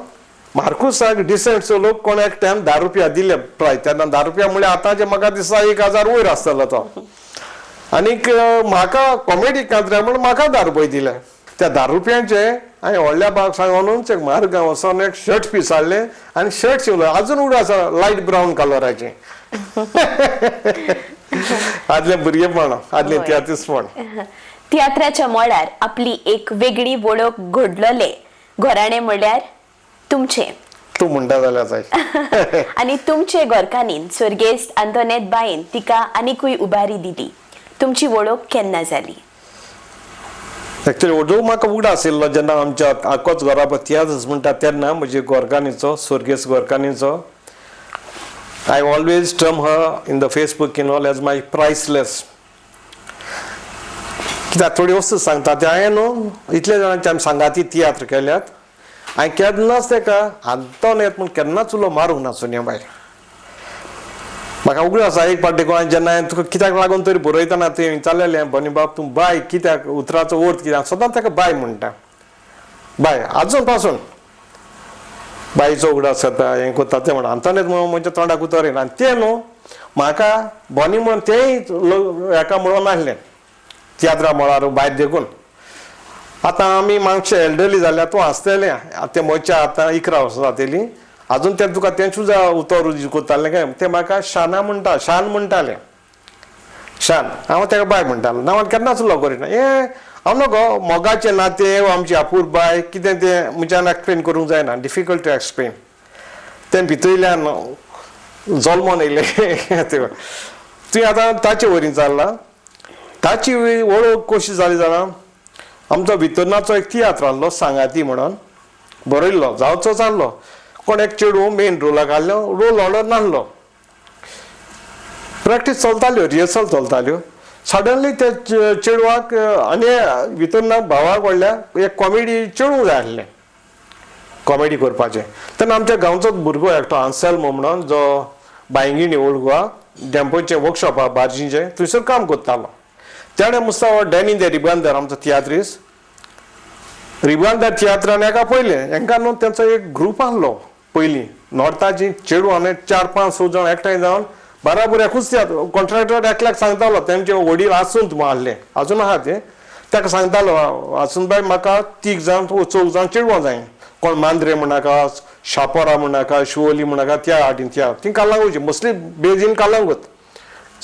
मार्कुसाक डिसेंट सोलोक कोण एकट्यान ₹10 दिले प्रायज तेन्ना ₹10 म्हणल्यार आतांचे म्हाका दिसता 1000 वयर आसतलो तो आनीक म्हाका कॉमेडी कांतऱ्या म्हणून म्हाका ₹10 दिले त्या ₹10 हांवें व्हडल्या भावाक सांगूनच एक म्हारगांव वचोन एक शर्ट पीस हाडलें आनी शर्ट शिवलो अजून उगड आसा लायट ब्रावन कलराचें आदलें भुरगेपण आदलें तियात्रीसपण तियात्राच्या मळार आपली एक वेगळी वळख घडलोले घराणे म्हणल्यार तुमचे तूं म्हणटा जाल्यार जाय आनी तुमचे गोरकानीन स्वर्गेस्त आंतोनेत बायन तिका आनिकूय उबारी दिली तुमची वळख केन्ना जाली एक्चुअली ओडू म्हाका उगड आशिल्लो जेन्ना आमच्या आख्खोच घरा तियात्रच म्हणटा तेन्ना म्हजे गोरकानीचो स्वर्गेस्त गोरकानीचो I always term her in the Facebook as my priceless कित्याक थोडी वस्तू सांगता ते हांवें न्हू इतले जाणांचे आमी सांगाती तियात्र केल्यात हांवें केन्नाच ताका आंतोन येत म्हूण केन्नाच उलो मारूंक ना सोनियाबाई म्हाका उगड आसा एक पाटी गोंयांत जेन्ना हांवें तुका कित्याक लागून तरी बरयतना तुवें विचारलेलें बनी बाब तूं बाय कित्याक उतराचो अर्थ कित्याक सदांच ताका बाय म्हणटा बाय आजून पासून बायचो उगड आसा हें कोत्ता तें म्हणटा आंतोन म्हज्या तोंडाक उतर येना आनी तें न्हू म्हाका बनी म्हणून तेंय हेका म्हणून नासलें तियात्रा मळार भायर देखून आतां आमी मातशे एल्डरली जाल्यार तूं आसतलें तें म्हज्या आतां 11 वर्सां जातलीं अजून ते तुका तें सुद्दां उतर कोत्तालें काय ते म्हाका शाना म्हणटा शान म्हणटाले शान हांव ताका बाय म्हणटालो नांवान केन्नाच उलो करिना हांव न्हू मोगाचें नातें आमची आपूरबाय कितें तें म्हज्यान एक्सप्लेन करूंक जायना डिफिकल्ट टू एक्सप्लेन तें भितरल्यान जल्मोन येयलें तुवें आतां ताचे वरीं चल्ला ताची वळख कशी जाली जाणा आमचो भितरनाचो एक तियात्र आहलो सांगाती म्हणून बरयल्लो जावचो चाललो कोण एक चेडू मेन रोलाक आहलो रोल ऑर्डर नासलो प्रॅक्टीस चलताल्यो रिहर्सल चलताल्यो सडनली ते चेडवाक आनी भितर भावाक व्हडल्या एक कॉमेडी चेडूंक जाय आसलें कॉमेडी करपाचें तेन्ना आमच्या गांवचोच भुरगो एकटो आन्सेल्मो म्हणून जो बायंगिणी ओल्ड गोवा डॅम्पोचें वर्कशॉप आहा बार्जीचें थंयसर काम करतालो तेणें मुस्ता हो डॅनी द रिबांदर आमचो तियात्रीस रिबांदर तियात्रान हेका पयलें हेंकां न्हू तेंचो एक ग्रूप आहलो पयलीं नॉर्थाची चेडू आनी 4-5 जाण एकठांय जावन बराबर एकूच तियात्र कॉन्ट्रॅक्टर एकल्याक सांगतालो तेंचे वडील आसूंत म्हूण आहले अजून आहा ते ताका सांगतालो आसून बाय म्हाका 3 जाण 4 जाण चेडवां जाय कोण मांद्रे म्हणाका शापोरा म्हणाका शिवोली म्हणाका त्या हाटीन त्या ती कालांगूची मोस्टली बेजीन कालांगूत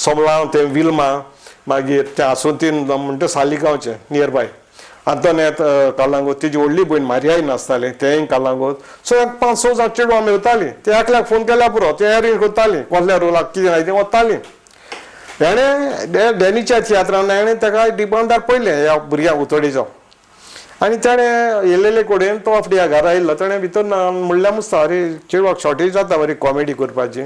सोमलां ते विल्मा मागीर ते आसोतीन म्हणटा सालिगांवचे नियर बाय आंतोनेत कालांगूत तेजी व्हडली भयण मारियाय नासताली तेंय कालांगूत सो 5-6 जाण चेडवां आमी वतालीं ते एकल्याक फोन केल्या पुरो ते एरेंज करतालीं कसल्या रोलाक कितें जाय तें वतालीं हेणें डॅनीच्या तियात्रान हेणें ताका रिबांदार पयलें ह्या भुरग्याक उतोडेचो आनी ताणें येयलेले कडेन तो आपल्या घरा येयल्लो ताणें भितर म्हणल्यार मुस्ता अरे चेडवाक शॉर्टेज जाता बरी कॉमेडी करपाची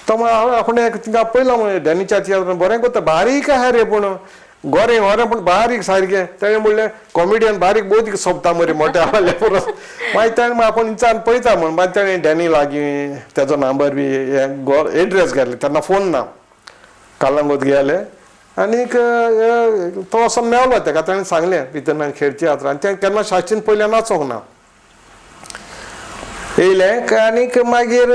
तो आपणें तिका पयलो डॅनीच्या तियात्रान बरें करता बारीक आहा रे पूण गोरें व्हरें पूण बारीक सारकें ताणें म्हणलें कॉमेडियन बारीक बोदीक सोंपता मरे मोठे आहले पुरो मागीर ताणें आपूण विचार पळयता म्हण मागीर ताणें डॅनी लागीं तेजो नंबर बी एड्रेस घातले तेन्ना फोन ना कालांगूत गेले आनीक तो असो मेवलो ताका ताणें सांगलें भितर खेळ तियात्र आनी तें केन्ना शास्त्रीन पयलें नाचोंक ना येयलें आनीक मागीर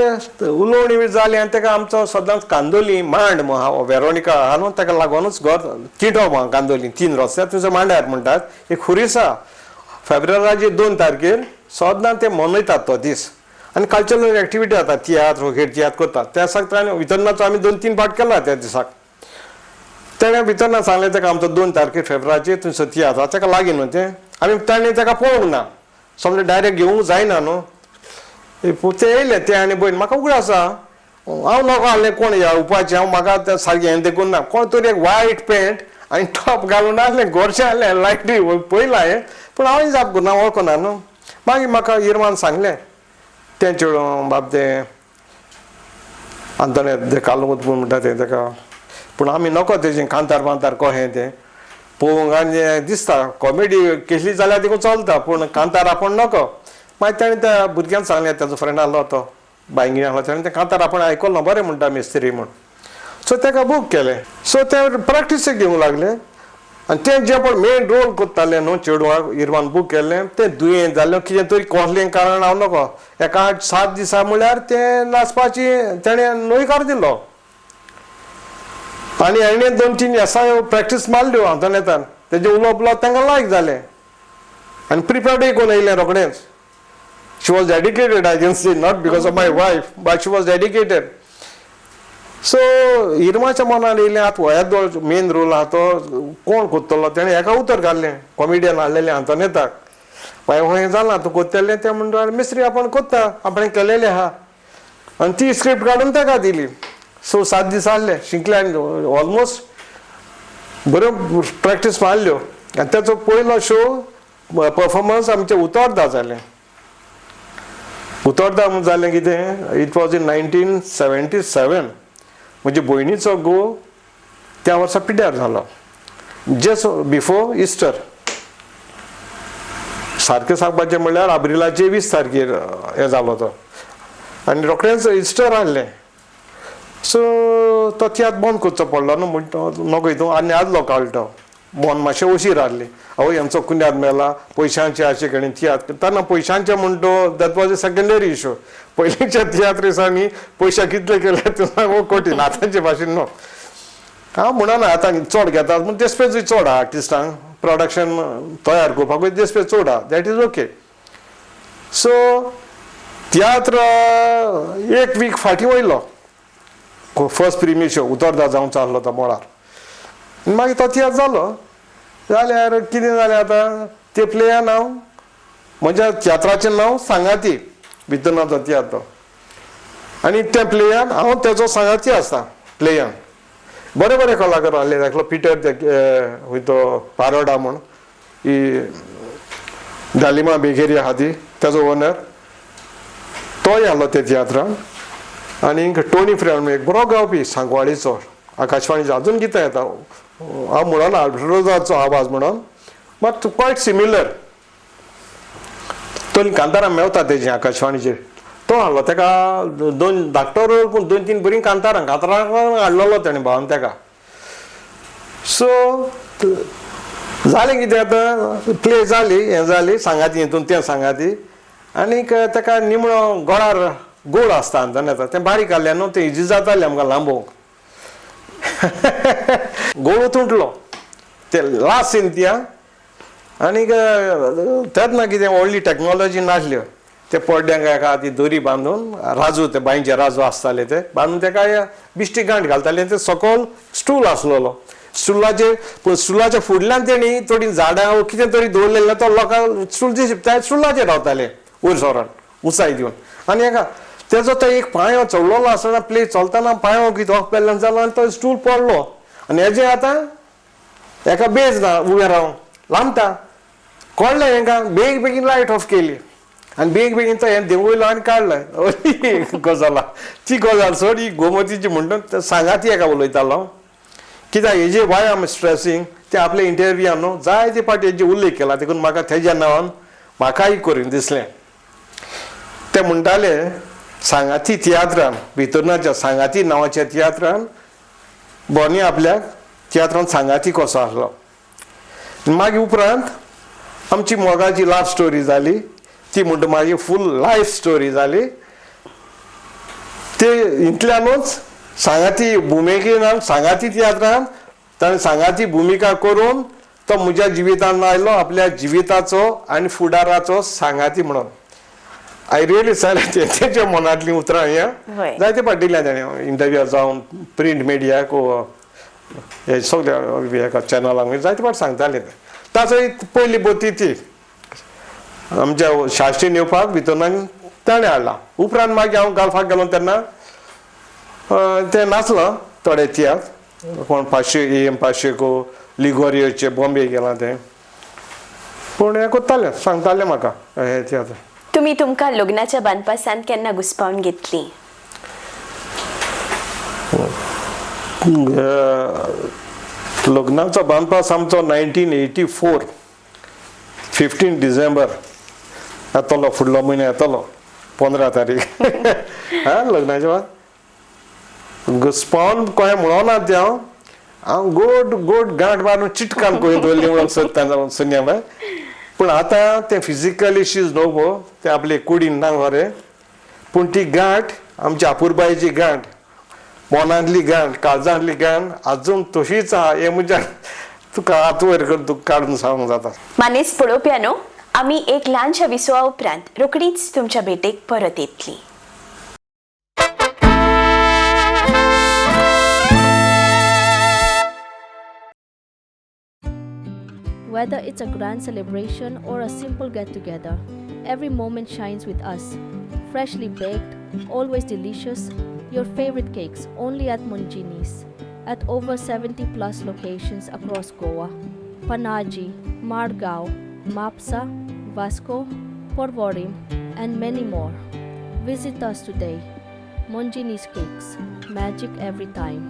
उलोवणी बी जाली आनी ताका आमचो सदांच कांदोली मांड वेरोनिका आहा न्हू ताका लागूनच घर तिटो कांदोली 3 रस्त्यार थंयसर मांड्यार म्हणटात एक खुरीस आहा फेब्रुवारीचे 2 तारखेर सदां ते मनयतात तो दीस आनी कल्चरल एक्टिविटी जाता तियात्र खेळ तियात्र करतात त्या दिसाक ताणें भितरनाचो आमी 2-3 पाट केला त्या दिसाक तेणें भितरना सांगलें ताका आमचो 2 तारखेर फेब्रुवारीचे थंयसर तियात्र ताका लागीं न्हू तें आमी ताणें ताका पळोवंक ना समजा डायरेक्ट घेवंक जायना न्हू ते येयले ते आनी भयण म्हाका उगड आसा हांव नको आहलें कोण येवपाचें हांव म्हाका तें सारकें हें देखून ना कोण तरी एक वायट पॅन्ट आनी टॉप घालून आहलें गोरचें आहलें लायटी पयलां हांवें पूण हांव हिसाब करून वळखना न्हू मागीर म्हाका इरमान सांगलें तें चेडूं बाब तें आंतणे कालो म्हणटा तें ताका पूण आमी नको तेजें कांतार बांतार कहें तें पळोवंक आनी दिसता कॉमेडी केली जाल्यार देखून चलता पूण कांतार आपण नको मागीर ताणें त्या भुरग्यांक सांगलें ताजो फ्रेंड आसलो तो बायंगी आसलो ताणें तें कांतार आपण आयकलो बरें म्हणटा मिस्त्री म्हूण सो ताका बूक केलें सो ते प्रॅक्टीसेक घेवंक लागले आनी तें जें पळय मेन रोल करतालें न्हू चेडवाक इरवान बूक केल्लें तें दुयेंत जालें कितें तरी कसलें कारण हांव नको एका 7 दिसां म्हळ्यार तें नाचपाची तेणें न्हयकार दिलो आनी हेणें 2-3 दिसां प्रॅक्टीस मारल्यो आंतनेतान तेजें उलोवप तांकां लायक जालें आनी प्रिपेर्डूय करून येयलें रोखडेंच she was dedicated I can say not because of my wife but she was dedicated so इरमाच्या मनान येयलें आतां वयात मेन रोल आहा तो कोण कोत्तलो तेणें हेका उतर घाल्लें कॉमेडियन हाडलेलें आंतनेताक मागीर हें जालां तूं कोत्तेलें तें म्हणटा मिस्त्री आपण कोत्ता आपणें केलेलें आहा आनी ती स्क्रिप्ट काडून ताका दिली सो 7 दीस आहले शिकले आनी ऑलमोस्ट बऱ्यो प्रॅक्टीस मारल्यो आनी ताचो पयलो शो परफॉर्मन्स आमचें उतोर्दा जालें उतोर्दा म्हूण जालें कितें इट वॉज इन 1977 म्हजे भयणीचो घोव त्या वर्सा पिड्ड्यार जालो जस्ट बिफोर इस्टर सारकें सांगपाचें म्हणल्यार एप्रिलाचे 20 तारखेर हें जालो तो आनी रोखडेंच इस्टर आहलें सो तो तियात्र बंद करचो पडलो न्हू म्हणटा नगो हितून आनी आदलो काळटो बंद मातशें उशीर आहली आवय हेंचो कुंड्यार मेला पयशांचे अशें केणी तियात्र तेन्ना पयशांचे म्हणटो that was a secondary issue पयलींच्या तियात्रिसांनी पयशे कितले केले ते सांगूं कठीण आतांचे भाशेन न्हू हांव म्हणना आतां चड घेतात पूण देस्पेजूय चड आहा आर्टिस्टांक प्रोडक्शन तयार करपाकूय देस्पेज चड आहा that is okay so tiatr 1 week फाटीं वयलो फर्स्ट प्रिमियर शो उतोर्दा जावंचो आसलो तो मोळार मागीर तो तियात्र जालो जाल्यार कितें जालें आतां ते प्लेया नांव म्हज्या तियात्राचें नांव सांगाती भितर तियात्र तो आनी त्या प्लेयान हांव तेजो सांगाती आसता प्लेयान बरे बरे कलाकार आहले दाखलो पिटर ते तो पारोडा म्हूण ही डालिमा बेगेरी आहा ती तेजो ओनर तोय आहलो ते तियात्रान आनी टोनी फ्रेंड एक बरो गावपी सांकवाळीचो आकाशवाणीचो अजून कितें येता हांव म्हणून आल्फ्रेडोजाचो आवाज म्हणून मात क्वायट सिमिलर तो कांतारां मेवता तेजें आकाशवाणीचेर तो हाडलो तेका 2 धाकटो रोल पूण 2-3 बरीं कांतारां हाडलेलो तेणें भावान तेका सो जालें कितें आतां प्ले जाली हें जाली सांगाती हितून तें सांगाती आनीक तेका निमणो गोळार गोड आसता आंतनेता तें बारीक आहलें न्हू तें इजी जातालें आमकां लांबोवंक गोळ तुटलो ते लास्ट सीन त्या आनीक तेन्ना कितें व्हडली टॅक्नोलॉजी नासल्यो ते पड्ड्यांक एका ती दोरी बांदून राजू ते बांयचे राजू आसताले ते बांदून तेका बिश्टी गांठ घालताले ते सकयल स्टूल आसलेलो स्टुलाच्या फुडल्यान तेणी थोडी झाडां कितें तरी दवरलेलें तो लोकांक स्टूल जे शिपता स्टुलाचेर रावताले वयर सोरान उंचाय दिवन आनी एका तेजो तो एक पांयो चडलोलो आसतना प्ले चलतना पांयो कितें पेल्ल्यान जालो आनी तो स्टूल पडलो आनी हेजें आतां एका बेज ना उबें रावन लांबता कळ्ळें हेंकां बेगीन लायट ऑफ केली आनी बेगीन तो हें देंवयलो आनी काडलें गजाला ती गजाल सोड ही गोमतीची म्हणटा सांगाती हेका उलयतालो कित्याक हेजे वाय आम स्ट्रेसींग ते आपले इंटरव्यूआन न्हू जायते फाटी हेजे उल्लेख केला देखून म्हाका तेज्या नांवान म्हाकाय करून दिसलें ते म्हणटाले सांगाती तियात्रान भितरनाच्या सांगाती नांवाच्या तियात्रान बोनी आपल्याक तियात्रान सांगाती कसो आसलो मागीर उपरांत आमची मोगाची लाव स्टोरी जाली ती म्हणटा मागीर फूल लायफ स्टोरी जाली ते इतल्यानूच सांगाती भुमिकेन सांगाती तियात्रान ताणें सांगाती भुमिका करून तो म्हज्या जिवितान आयलो आपल्या जिविताचो आनी फुडाराचो सांगाती म्हणून आय रियली सायलेंट तेच्या मनांतलीं उतरां हें जायते फावटी ताणें इंटरव्यू जावन प्रिंट मिडियाक हे सगळ्या हेका चॅनलांक जायते फावट सांगताले ते ताचो पयली बोती ती आमच्या शाश्टीन येवपाक भितर ताणें हाडला उपरांत मागीर हांव गाल्फाक गेलो तेन्ना तें नाचलो थोडे तियात्र कोण 500 AM 500 को लिगोरियोचे बॉम्बे गेला तें पूण हें कोत्तालें सांगतालें म्हाका हे तियात्र तुम्ही तुमकां लग्नाच्या बांदपासान केन्ना घुस्पावन घेतली लग्नाचो बांदपास आमचो 1984 15 डिसेंबर येतलो, फुडलो म्हयनो येतलो 15 तारीख हा लग्नाच्या बाद घुस्पावन कोणें म्हणोना तें हांव गोड गोड गांठ मारून चिटकान खंय दवरली म्हणून सोदता सोनिया बाय. पूण आतां तें फिजिकल इश्यूज न्हू गो, तें आपले कुडीन ना खरें, पूण ती गांठ आमची आपुरबायेची गांठ, मोनांतली गांठ, काळजांतली गांठ आजून तशीच आहा. हे म्हणजे तुका हात वयर करून तुका काडून सांगूंक जाता. मानेस पळोवप्यानो, आमी एक ल्हानशा विसवा उपरांत रोखडीच तुमच्या भेटेक परत येतली. Whether it's a grand celebration or a simple get-together, every moment shines with us. Freshly baked, always delicious, your favorite cakes only at Mongini's. At over 70 plus locations across Goa, Panaji, Margao, Mapsa, Vasco, Porvorim, and many more. Visit us today. Mongini's Cakes, magic every time.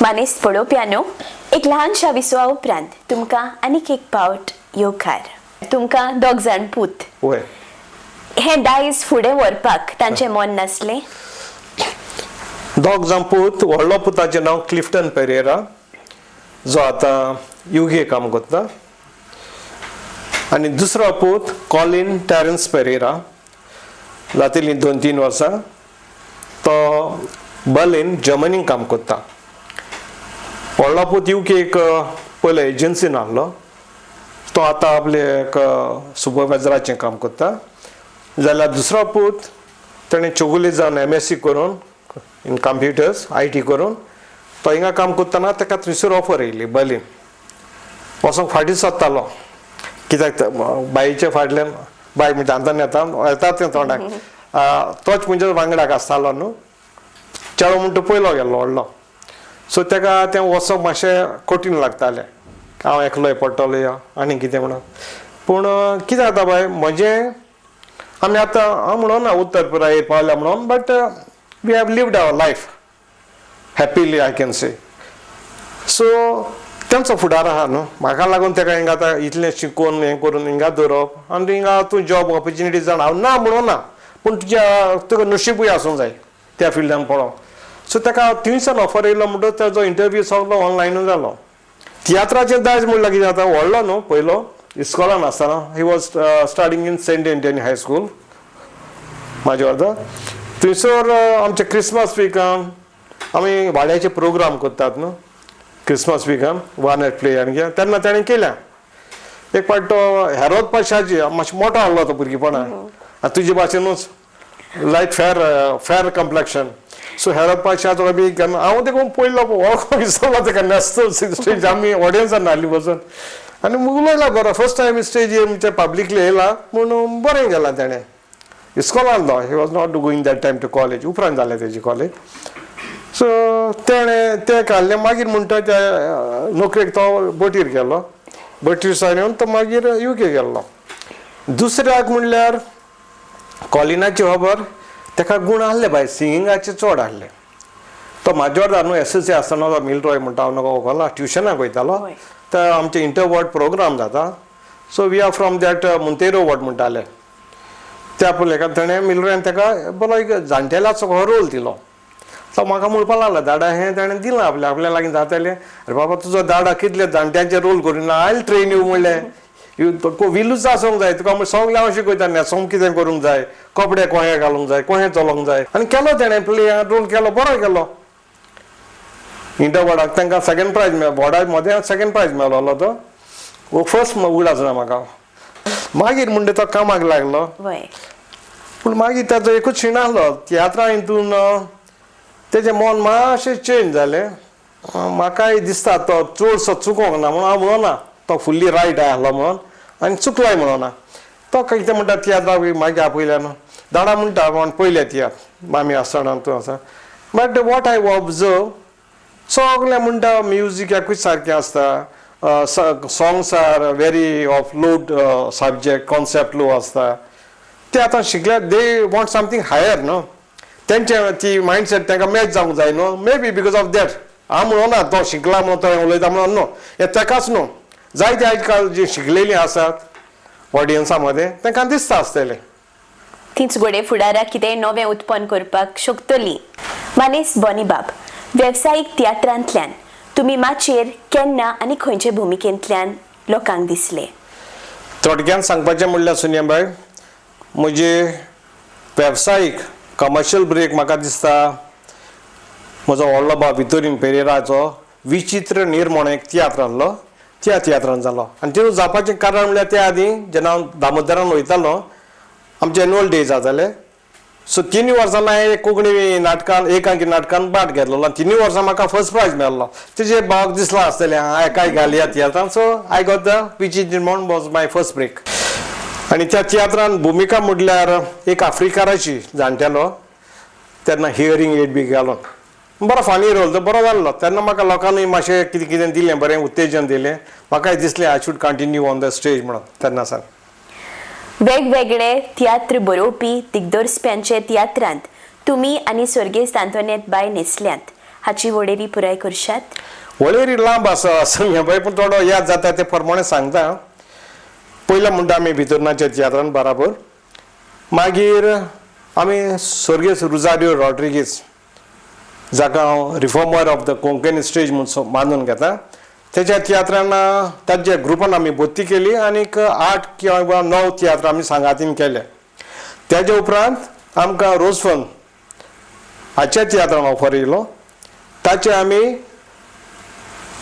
मानेस पळोवप्यानो, एक ल्हानशा विसवा उपरांत तुमकां आनीक एक पावट येवकार. तुमकां दोग जाण पूत. वय हे दायज फुडें व्हरपाक तांचें मन नासलें? दोग जाण पूत, व्हडलो पुताचें नांव क्लिफ्टन पेरेरा, जो आतां युके काम करता, आनी दुसरो पूत कॉलिन टॅरन्स पेरेरा, जातलीं 2-3 वर्सां. तो बर्लिन जर्मनीक काम करता. व्हडलो पूत युकेक पयले एजन्सीन आहलो, तो आतां आपले एक सुपरवायझराचें काम करता. जाल्यार दुसरो पूत ताणें चोगुले जावन MSc करून इन कंप्युटर्स IT करून तो हिंगा काम करतना ताका थंयसर ऑफर येयली बर्लिन वचोंक. फाटीं सोदतालो, कित्याक बाईच्या फाटल्यान बाय म्हणजे दांतान येता तें तोंडाक, तोच म्हणजे वांगडाक आसतालो न्हू. चेडो म्हणटा पयलो गेल्लो व्हडलो, सो ताका तें वचप मातशें कठीण लागतालें. हांव एकलोय पडटलो या आनी कितें म्हणून. पूण कितें जाता बाय, म्हजें आमी आतां हांव म्हणोना उत्तर पुरायेर पावल्या म्हणून, but we have lived our life happily, I can say. So तेंचो फुडार आहा न्हू, म्हाका लागून ताका हिंगा आतां इतलें शिकून हें करून हिंगा दवरप आनी हिंगा तूं जॉब ऑपॉर्च्युनिटीज जावन हांव ना म्हणोना, पूण तुका नशिबूय आसूंक जाय त्या फिल्डान पळोवंक. सो ताका थंयसान ऑफर येयलो म्हणटच ताजो इंटरव्यू सगलो ऑनलायनूच जालो. तियात्राचें दायज म्हणल्यार कितें जाता, व्हडलो न्हू पयलो इस्कॉलान आसतना, he was starting in Saint Antony High School म्हाजे वार्ता. थंयसर आमचे क्रिसमस विकान आमी वाड्याचे प्रोग्राम करतात न्हू, क्रिसमस विकान वन नायट प्ले आनी कितें, तेन्ना ताणें केल्या. एक फावट तो हेरोद पाशाची मातसो मोठो आहलो तो भुरगेपणान, तुजे भाशेनूच लायट फेर कम्प्लेक्शन. सो हेरोद पाशाचो बी हांव देखून पयलो वळखो विसरलो ताका, नाचतो स्टेज आमी ऑडियन्सान नासली वचून, आनी उलयला बरो. फर्स्ट टायम स्टेजीर म्हणजे पब्लिकली येयला पूण बरें गेलां ताणें. इस्कॉलान तो, he was not going that time to college, उपरांत जालें तेजी कॉलेज. सो तेणें तें काडलें. मागीर म्हणटा त्या नोकरेक तो बोटीर गेलो, बोटीर सावन तो मागीर UK गेल्लो. दुसऱ्याक म्हणल्यार कॉलिनाची खबर, ताका गूण आहले बाय सिंगिंगाचे चड आहले. तो म्हाजे वांगडा न्हू SSC आसतना तो मिलरॉय म्हणटा हांव नको वगला ट्युशनाक वयतालो. तर आमचे इंटर वॉर्ड प्रोग्राम जाता, so we are from that मुंतेरो वॉर्ड म्हणटाले. त्या पळयल्यार ताणें मिलरॉयान ताका बरो एक जाणटेल्याचो हो रोल दिलो. तो म्हाका म्हणपाक लागलो, दाडा हें ताणें दिलां आपल्या लागीं जातालें. अरे बाबा तुजो दाडा कितले जाणट्यांचे रोल करिना, आयल ट्रेन यू म्हणलें. विलूच आसूंक जाय, तुका सगलें हांव शिकयता, न्हेसोंक कितें करूंक जाय, कपडे कोहे घालूंक जाय, कोहे चलोंक जाय. आनी केलो ताणें प्ले रोल केलो, बरो केलो. इंटर वॉर्डाक तांकां सेकंड प्रायज मेळ्ळो, वॉर्डा मदें सेकंड प्रायज मेळ्ळो तो. वो फर्स्ट उगडास ना म्हाका. मागीर म्हणटा तो कामाक लागलो, पूण मागीर ताजो एकूच शीण आहलो, तियात्रा हितून तेजें मन मातशें चेंज जालें. म्हाकाय दिसता तो चडसो चुकोंक ना म्हणून हांव म्हणोना तो फुल्ली रायट आहलो म्हणून, आनी चुकलोय म्हणोना. तो कितें म्हणटा तियात्राक मागीर आपयल्यान दाडा म्हणटा म्हण पयले तियात्र मामी आसतना तूं आसा. बट वॉट आय ऑब्जर्व सगळे म्हणटा म्युजीक एकूच सारकें आसता songs are very of low subject concept low आसता ते आतां शिकल्या दे वॉन्ट समथींग हायर न्हू तेंचे ती मायंडसेट तांकां मॅच जावंक जाय न्हू may be because of that हांव म्हणूना तो शिकला म्हणून तो उलयता म्हणून न्हू हे ताकाच न्हू जायते आयज काल जी शिकलेलीं आसात ऑडियन्सा मदें तांकां दिसता आसतलें तीच घोडे फुडाराक कितेंय नवें उत्पन्न करपाक शकतली. मानेस बॉनीबाब, वेवसायीक तियात्रांतल्यान तुमी माचयेर केन्ना आनी खंयचे भुमिकेंतल्यान लोकांक दिसले? थोडक्यान सांगपाचें म्हणल्यार सुनियाबाई म्हजे वेवसायीक कमर्शियल ब्रेक म्हाका दिसता म्हजो व्हडलो भाव वितोरीन पेरेराचो विचित्र नीर म्हणून एक तियात्र आहलो त्या तियात्रान जालो आनी तितून जावपाचें कारण म्हणल्यार त्या आदीं जेन्ना हांव दामोदरान वयतालो आमचे एन्युअल डे जाताले सो 3 वर्सां हांवें कोंकणी नाटकान एकांकी नाटकान पार्ट घेतलेलो आनी 3 वर्सां म्हाका फर्स्ट प्रायज मेळ्ळो तेजे भावाक दिसलो आसतलें एकाय घालया तियात्रान सो आय गॉट द विचित्र म्हणून वॉज माय फर्स्ट ब्रेक आनी त्या तियात्रान भुमिका म्हटल्यार एक आफ्रिकाराची जाणटेलो तेन्ना हियरींग एड बी घालून बरो फानी रोल तो बरो जाल्लो तेन्ना म्हाका लोकांनी मातशें कितें कितें दिलें बरें उत्तेजन दिलें म्हाकाय दिसलें I should continue on the stage म्हणून तेन्ना सावन वेगवेगळे तियात्र बरोवपी दिग्दर्शप्यांचे तियात्रांत तुमी आनी सर्गेस्त आंतोनेत बाय नेसल्यांत हाची वळेरी पुराय करशात? वळेरी लांब आसा सुनियाबाई पूण थोडो याद जाता ते प्रमाणे सांगता. पयलें म्हणटा आमी भितरनाच्या तियात्रान बराबर मागीर आमी सर्गेस्त रुजारियो रॉड्रिगीज जाका हांव reformer of the Konkani stage म्हणून मानून घेता तेच्या तियात्रान ताच्या ग्रुपान आमी भरती केली आनीक 8 किंवा 9 तियात्र आमी सांगातीन केले. तेजे उपरांत आमकां रोजफन हाच्या तियात्रान ऑफर येयलो ताचे आमी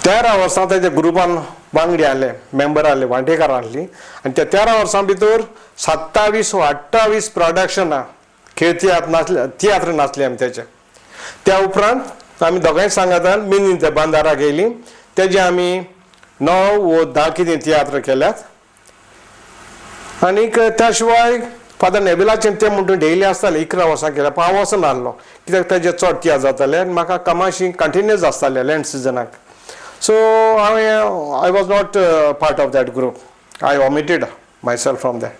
13 वर्सां तेच्या ग्रुपान वांगडी आहले मेंबर आहले वांटेकार आहली आनी त्या 13 वर्सां भितर 27 वा 28 प्रोडक्शनां खेळ तियात्र नाचले आमी तेचे. त्या उपरांत आमी दोगांय सांगातान मिनी ते बांदारा गेली तेजे आमी 9 वा 10 कितें तियात्र केल्यात आनीक त्या शिवाय फादर नेबिलाचें तें म्हणून डेली आसतालें 11 वर्सां केल्या 5 वर्सां नासलो कित्याक तेजे चड तियात्र जाताले आनी म्हाका कामाशी कंटिन्यूस आसतालें लँड सिजनाक so I was not part of that group I omitted myself from that.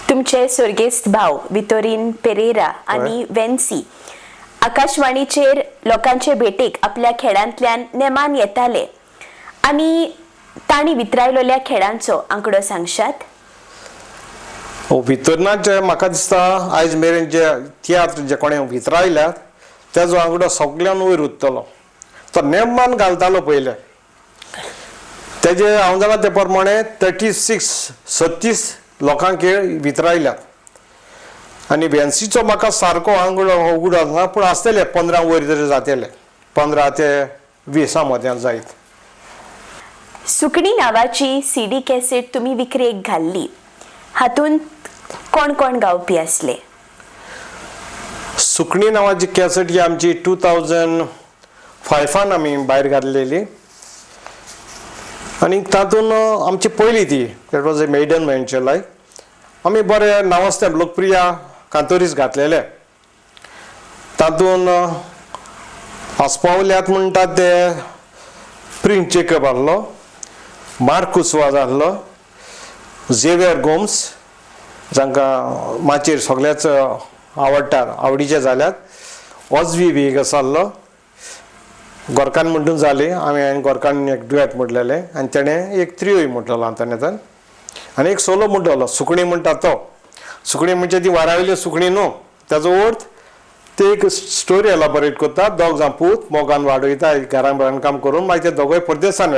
तुमचे सर्गेस्त भाव वितोरीन पेरेरा आनी वेन्सी आकाशवाणीचेर लोकांचे भेटेक आपल्या खेळांतल्यान नेमान येताले आनी तांणी वितरायलेल्या खेळांचो आंकडो सांगशात? भितरनाचे म्हाका दिसता आयज मेरेन जे तियात्र जे कोणें वितरायल्यात तेजो आंकडो सगळ्यान वयर उरतलो. तो नेमान घालतालो पयले तेजे हांव जाणा ते प्रमाणे 36 लोकांक खेळ वितरायल्यात आनी वेन्सीचो म्हाका सारको आंकडो उगडो ना पूण आसतले 15 वयर तरी जातले 15 ते 20 मध्यान जायत. सुकणी नावाची CD कॅसेट तुमी विक्रेक घाल्ली हातूंत कोण कोण गावपी आसले? सुकणी नावाची कॅसेट ही आमची 2005 आमी भायर घातलेली आनी तातूंत आमची पयली ती that was a maiden venture like आमी बरे नावाजते लोकप्रिय कांतोरीस घातलेले तातूंत आस्पावल्यात म्हणटात ते प्रिंस जेकब आहलो मार्कूस वाज आहलो झेवियर गोम्स जांकां माचयेर सगळेच आवडटात आवडीचे जाल्यात ऑजवी वेगस आहलो गोरकान म्हणून जाली हांवें गोरकान एक डुएट म्हणलेलें आनी तेणें एक त्रियोय म्हणलेलो ताणें आनी एक सोलो म्हणटलो सुकणी म्हणटा तो सुकणी म्हणजे ती वारावयली सुकणी न्हू ताजो अर्थ ते एक स्टोरी एलाबोरेट करतात दोग जाण पूत मोगान वाडयता घरान बांदकाम करून मागीर ते दोगूय परदेसान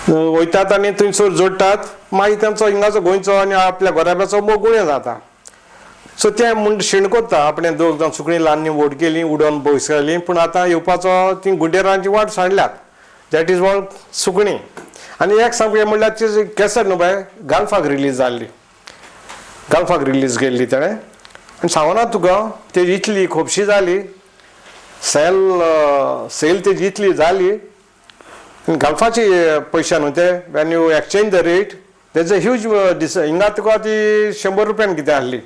वयतात आनी थंयसर जोडटात मागीर तांचो हिंगाचो गोंयचो आनी आपल्या घोराब्याचो मोग गुळे जाता सो ते म्हण शेण कोत्ता आपणे दोग जाण सुकणी ल्हान वोट केली उडोवन बसयली पूण आतां येवपाचो ती गुंडेरांची वाट सांडल्यात दॅट इज वॉल सुकणी आनी एक सांगू म्हणल्यार ती कॅसेट न्हू बाय गाल्फाक रिलीज जाल्ली गाल्फाक रिलीज केल्ली तेणें आनी सांगना तुका तेजी इतली खुबशी जाली सेल तेजी इतली जाली गाल्फाचे पयशे न्हू ते when you exchange the rate there's a huge हिंगा तुका ती 100 रुपयान कितें आहली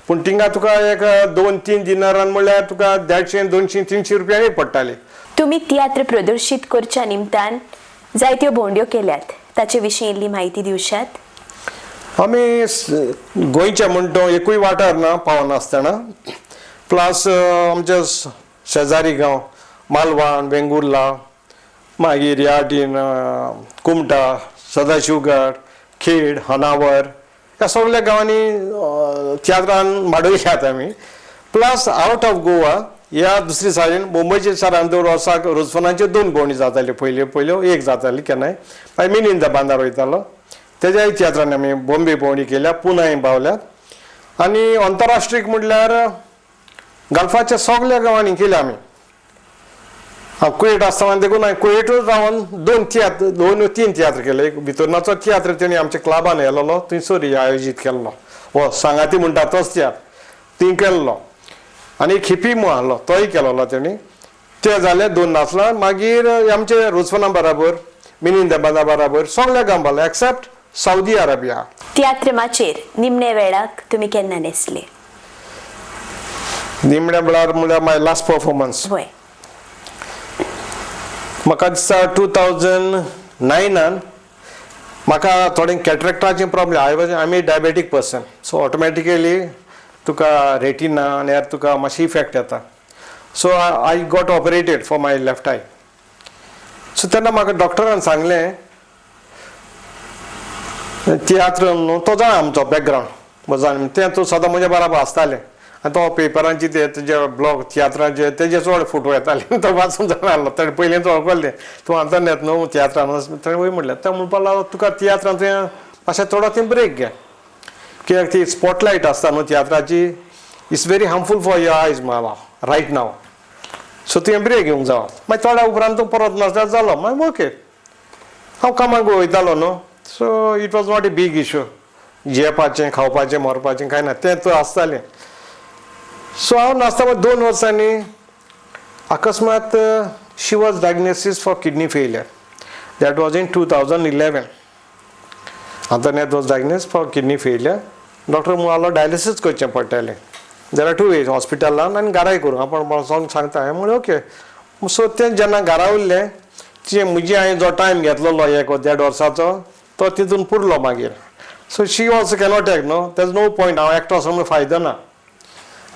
पूण थिंगा तुका एक 2-3 दिनारान म्हळ्यार तुका 150, 200, 300 रुपया पडटाले. तुम्ही तियात्र प्रदर्शित करच्या निमतान जायत्यो भोंवड्यो केल्यात, ताचे विशीं इल्ली म्हायती दिवशात. आमी गोंयचे म्हणटा एकूय वाठार ना पावनासतना प्लस आमचे शेजारी गांव मालवण, वेंगुर्ला, मागीर ह्या वाटेन कुमटा, सदाशिवगड, खेड, होनावर ह्या सगळ्या गांवांनी तियात्रान माडयल्यात आमी. प्लस आवट ऑफ गोवा ह्या दुसरी सायडीन मुंबयच्या शारान दर वर्साक रोजफोनाचे 2 भोंवडी जाताल्यो. पयल्यो एक जाताली केन्नाय, मागीर मिनी द बांदार वयतालो. तेज्याय तियात्रांनी आमी बॉम्बे भोंवडी केल्या, पुनाय पावल्यात आनी अंतरराष्ट्रीय म्हटल्यार गल्फाच्या सगळ्या गांवांनी केल्या आमी. कुवेट आसतना देखून हांवें कुवेटूच रावन 2-3 तियात्र केले. एक भितरनाचो तियात्र तेणी आमच्या क्लबान येयलो, थंयसर आयोजीत केल्लो. हो सांगाती म्हणटा तोच तियात्र थंय केल्लो. आनी एक हिपी आहलो तोय केलोलो तेणी. ते जाले 2 नाचला. मागीर आमचे रोजफोना बराबर, मिनी दबादा बराबर सगळ्या गांवांनी एक्सेप्ट सौदी अरेबिया. तियात्र माचेर निमणे वेळाक तुम्ही केन्ना न्हेसले? निमण्या वेळार म्हळ्यार माय लास्ट परफॉर्मन्स होय. म्हाका दिसता 2009 म्हाका थोडें कॅटरेक्टाचें problem. I am a diabetic person, so automatically तुका रेटिना आनी तुका मातशी इफेक्ट येता. So I got operated for my left eye. सो तेन्ना म्हाका डॉक्टरान सांगलें तियात्र न्हू तो जाणा आमचो बॅकग्रावंड बजान तें तूं सदां म्हज्या बराबर आसतालें. आनी तो पेपरांची तेजे ब्लॉग तियात्राचे तेजे चड फोटो येताले तो वाचून जाणालो. ताणें पयलींच वळखलें तूं आतां येत न्हू तियात्रान. ताणें वय म्हणलें तें म्हणपाक लागलो तुका तियात्रान तुवें मातशें थोडो थंय ब्रेक घे, कित्याक ती स्पॉटलायट आसता न्हू तियात्राची, it's very harmful for your eyes माला रायट नाव. सो तुवें ब्रेक घेवंक जावो. मागीर थोड्या उपरांत तूं परत नाचल्यार जालो. मागीर ओके हांव कामाक वयतालो न्हू. So it was not a big issue. जेवपाचें खावपाचें मरपाचें कांय ना तें तर आसतालें. सो हांव नाचता 2 वर्सांनी अकस्मात she was diagnosis for kidney failure. That was in 2011. Antoinette was diagnosed for kidney failure. Doctor म्हणलो डायलिसीस करचें पडटलें. देर आर 2 ways, हॉस्पिटलान आनी घराय करूं. आपण सांगता हांवें म्हणलें ओके. सो तें जेन्ना घरा उरलें ती म्हजी हांवें जो टायम घेतलेलो 1-1.5 वर्साचो तो तितून पुरलो मागीर. So she also cannot take न्हू, तेज नो पॉयंट. हांव एकटो असो म्हणून फायदो ना.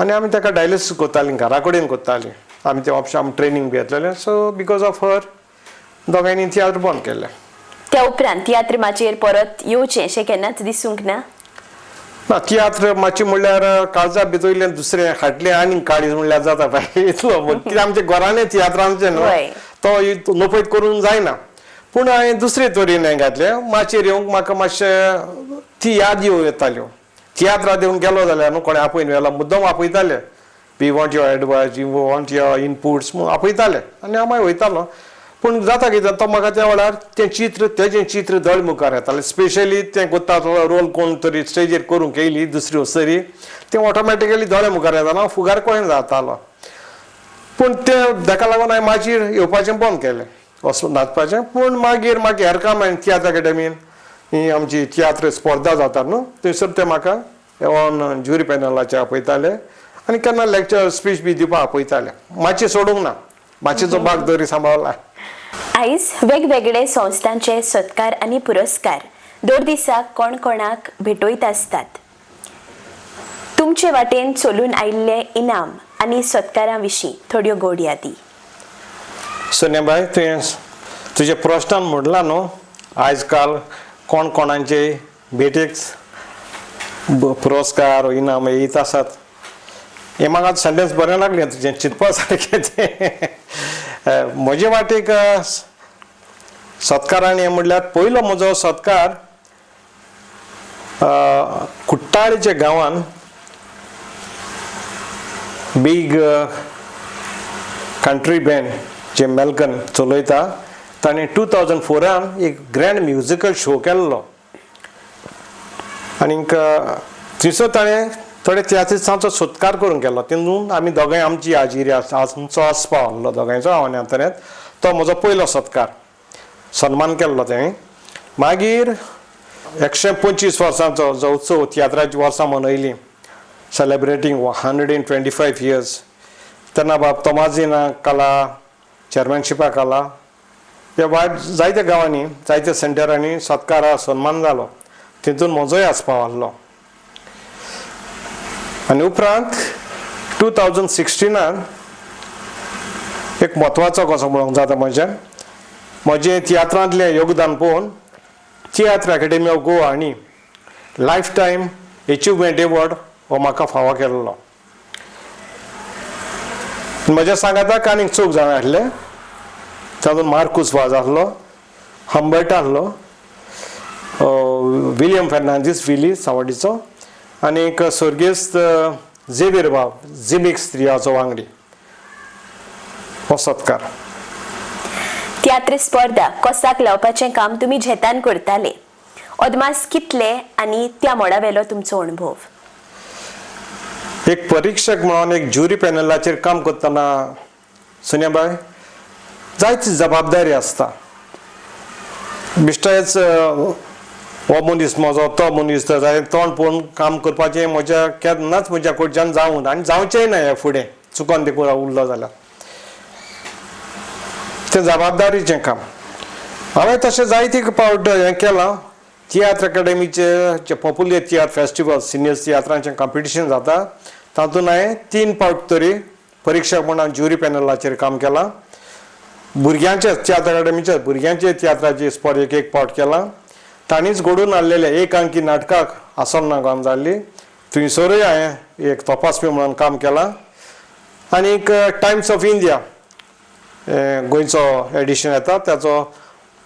आनी आमी ताका डायलिसीस करतालीं, घरा कडेन करतालीं. आमी तें ऑप्शन आमी ट्रेनींग घेतलेलें. सो बिकॉज ऑफ हर दोगांयनी तियात्र बंद केलें. त्या उपरांत तियात्र माचेर परत येवचें अशें केन्नाच दिसूंक ना? ना, तियात्र मातशें म्हणल्यार काळजा भितरलें दुसरें हाटलें आनी काळीज म्हणल्यार जाता पळय इतलो. कित्याक आमच्या घरांनी तियात्रांचें न्हू तो नोपयत करूंक जायना. पूण हांवें दुसरे तरेन हें घातलें. माचयेर येवंक म्हाका मातशें ती याद येताल्यो. तियात्रांत येवन गेलो जाल्यार न्हू कोणें आपयन व्हेला मुद्दम आपयताले. We want your advice, you want your inputs म्हणून आपयताले आनी हांव वयतालो. पूण जाता कितें तो म्हाका त्या वेळार तेजें चित्र धड मुखार येतालें. स्पेशली तें कोत्ता रोल कोण तरी स्टेजीर करूंक येयली दुसरी वस्तरी तें ऑटोमॅटिकली दोळे मुखार येतालो. हांव फुगार कळें जातालो. पूण तें ताका लागून हांवें माचयेर येवपाचें बंद केलें वचून नाचपाचें. पूण मागीर म्हाका हेर काम हांवें तियात्र अकॅडमीन ही आमची तियात्र स्पर्धा जाता न्हू थंयसर ते म्हाका येवन ज्युरी पॅनलाचे आपयताले आनी केन्ना लॅक्चर स्पीच बी दिवपाक आपयताले. मातशें सोडूंक ना, मातशेचो भाग तरी सांबाळला. आयज वेगवेगळे संस्थांचे सत्कार आणि पुरस्कार दर दिसाक कोण कोणाक भेटोयत आसतात. तुमचे वाटेन चलून आयिल्ले इनाम आणि सत्कारां विशीं थोड्यो गोड यादी. सोन्याबाई, तुजे प्रश्नान म्हणला न्हू आयज काल कोण कोणाचे भेटेक पुरस्कार इनाम येत आसात. हें म्हाका सेंटेन्स बरें लागलें तुजें चिंतपा सारकें तें. म्हजे वाटेक सत्कारान हें म्हणल्यार पयलो म्हजो सत्कार कुट्टाळेच्या गांवान बीग कंट्री बँड जे मेल्कन चलयता ताणें 2004 एक ग्रँड म्युजिकल शो केल्लो आनीक थंयसर ताणें थोडे तियात्रिस्तांचो सत्कार करून केलो. तितून आमी दोगांय आमची हाजिरी आमचो आस्पाव आहलो दोगांयचो हांव आनी अंतर्यात. तो म्हजो पयलो सत्कार सन्मान केल्लो तेणें. मागीर 125 वर्सांचो जो उत्सव तियात्राची वर्सां मनयली celebrating 125 years. तेन्ना बाब तोमाजीना कला चेअरमॅनशिपाक आला ह्या वायट जायत्या गांवांनी जायत्या सेंटरांनी सत्कारा सन्मान जालो तितून म्हजोय आस्पाव आसलो आनी उपरांत 2016 एक म्हत्वाचो कसो म्हणूंक जाता म्हजें तियात्रांतलें योगदान पळोवन तियात्र अकॅडमी ऑफ गोवा हांणी लायफ टायम एचिवमेंट एवॉर्ड हो म्हाका फावो केल्लो. म्हज्या सांगाताक आनीक चूक जावन आसले तातूंत मार्कूस वाज आसलो, हंबर्ट आसलो, विलियम फेर्नांदीस विली सावड्डीचो आनी एक सर्गेस्त झेवियर बाब झिमिक्स त्रियाचो वांगडी हो सत्कार. तियात्र स्पर्धा कोसाक लावपाचें काम तुमी झेतान करताले. अदमास कितले आनी त्या मोडावेलो तुमचो अणभव? एक परीक्षक म्हणून एक ज्युरी पॅनलाचेर काम करतना सोनियाबाई जायती जबाबदारी आसता. बिश्टेच हो मनीस म्हजो तो मनीस जाय तोंड पळोवन काम करपाचें म्हज्या केन्नाच म्हज्या कडच्यान जावूं आनी जावचेंय ना हे फुडें चुकोन देखून उरलो जाल्यार तें जबाबदारीचें काम. हांवें तशें जायती पावट हें केलां. तियात्र अकॅडमीचे जे पॉप्युलर तियात्र फेस्टिवल सिनियर तियात्रांचें कॉम्पिटिशन जाता तातूंत हांवें 3 पावट तरी परीक्षक म्हणून ज्युरी पॅनलाचेर काम केलां. भुरग्यांचे तियात्र अकॅडमीचे भुरग्यांचे तियात्राची स्पर्धेक एक पावट केलां. तांणीच घडोवन हाडलेल्या एक अंकी नाटकाक आसोन्ना काम जाल्ली थंयसरूय हांवें एक तपासपी म्हणून काम केलां. आनी एक टायम्स ऑफ इंडिया गोंयचो एडिशन येता ताचो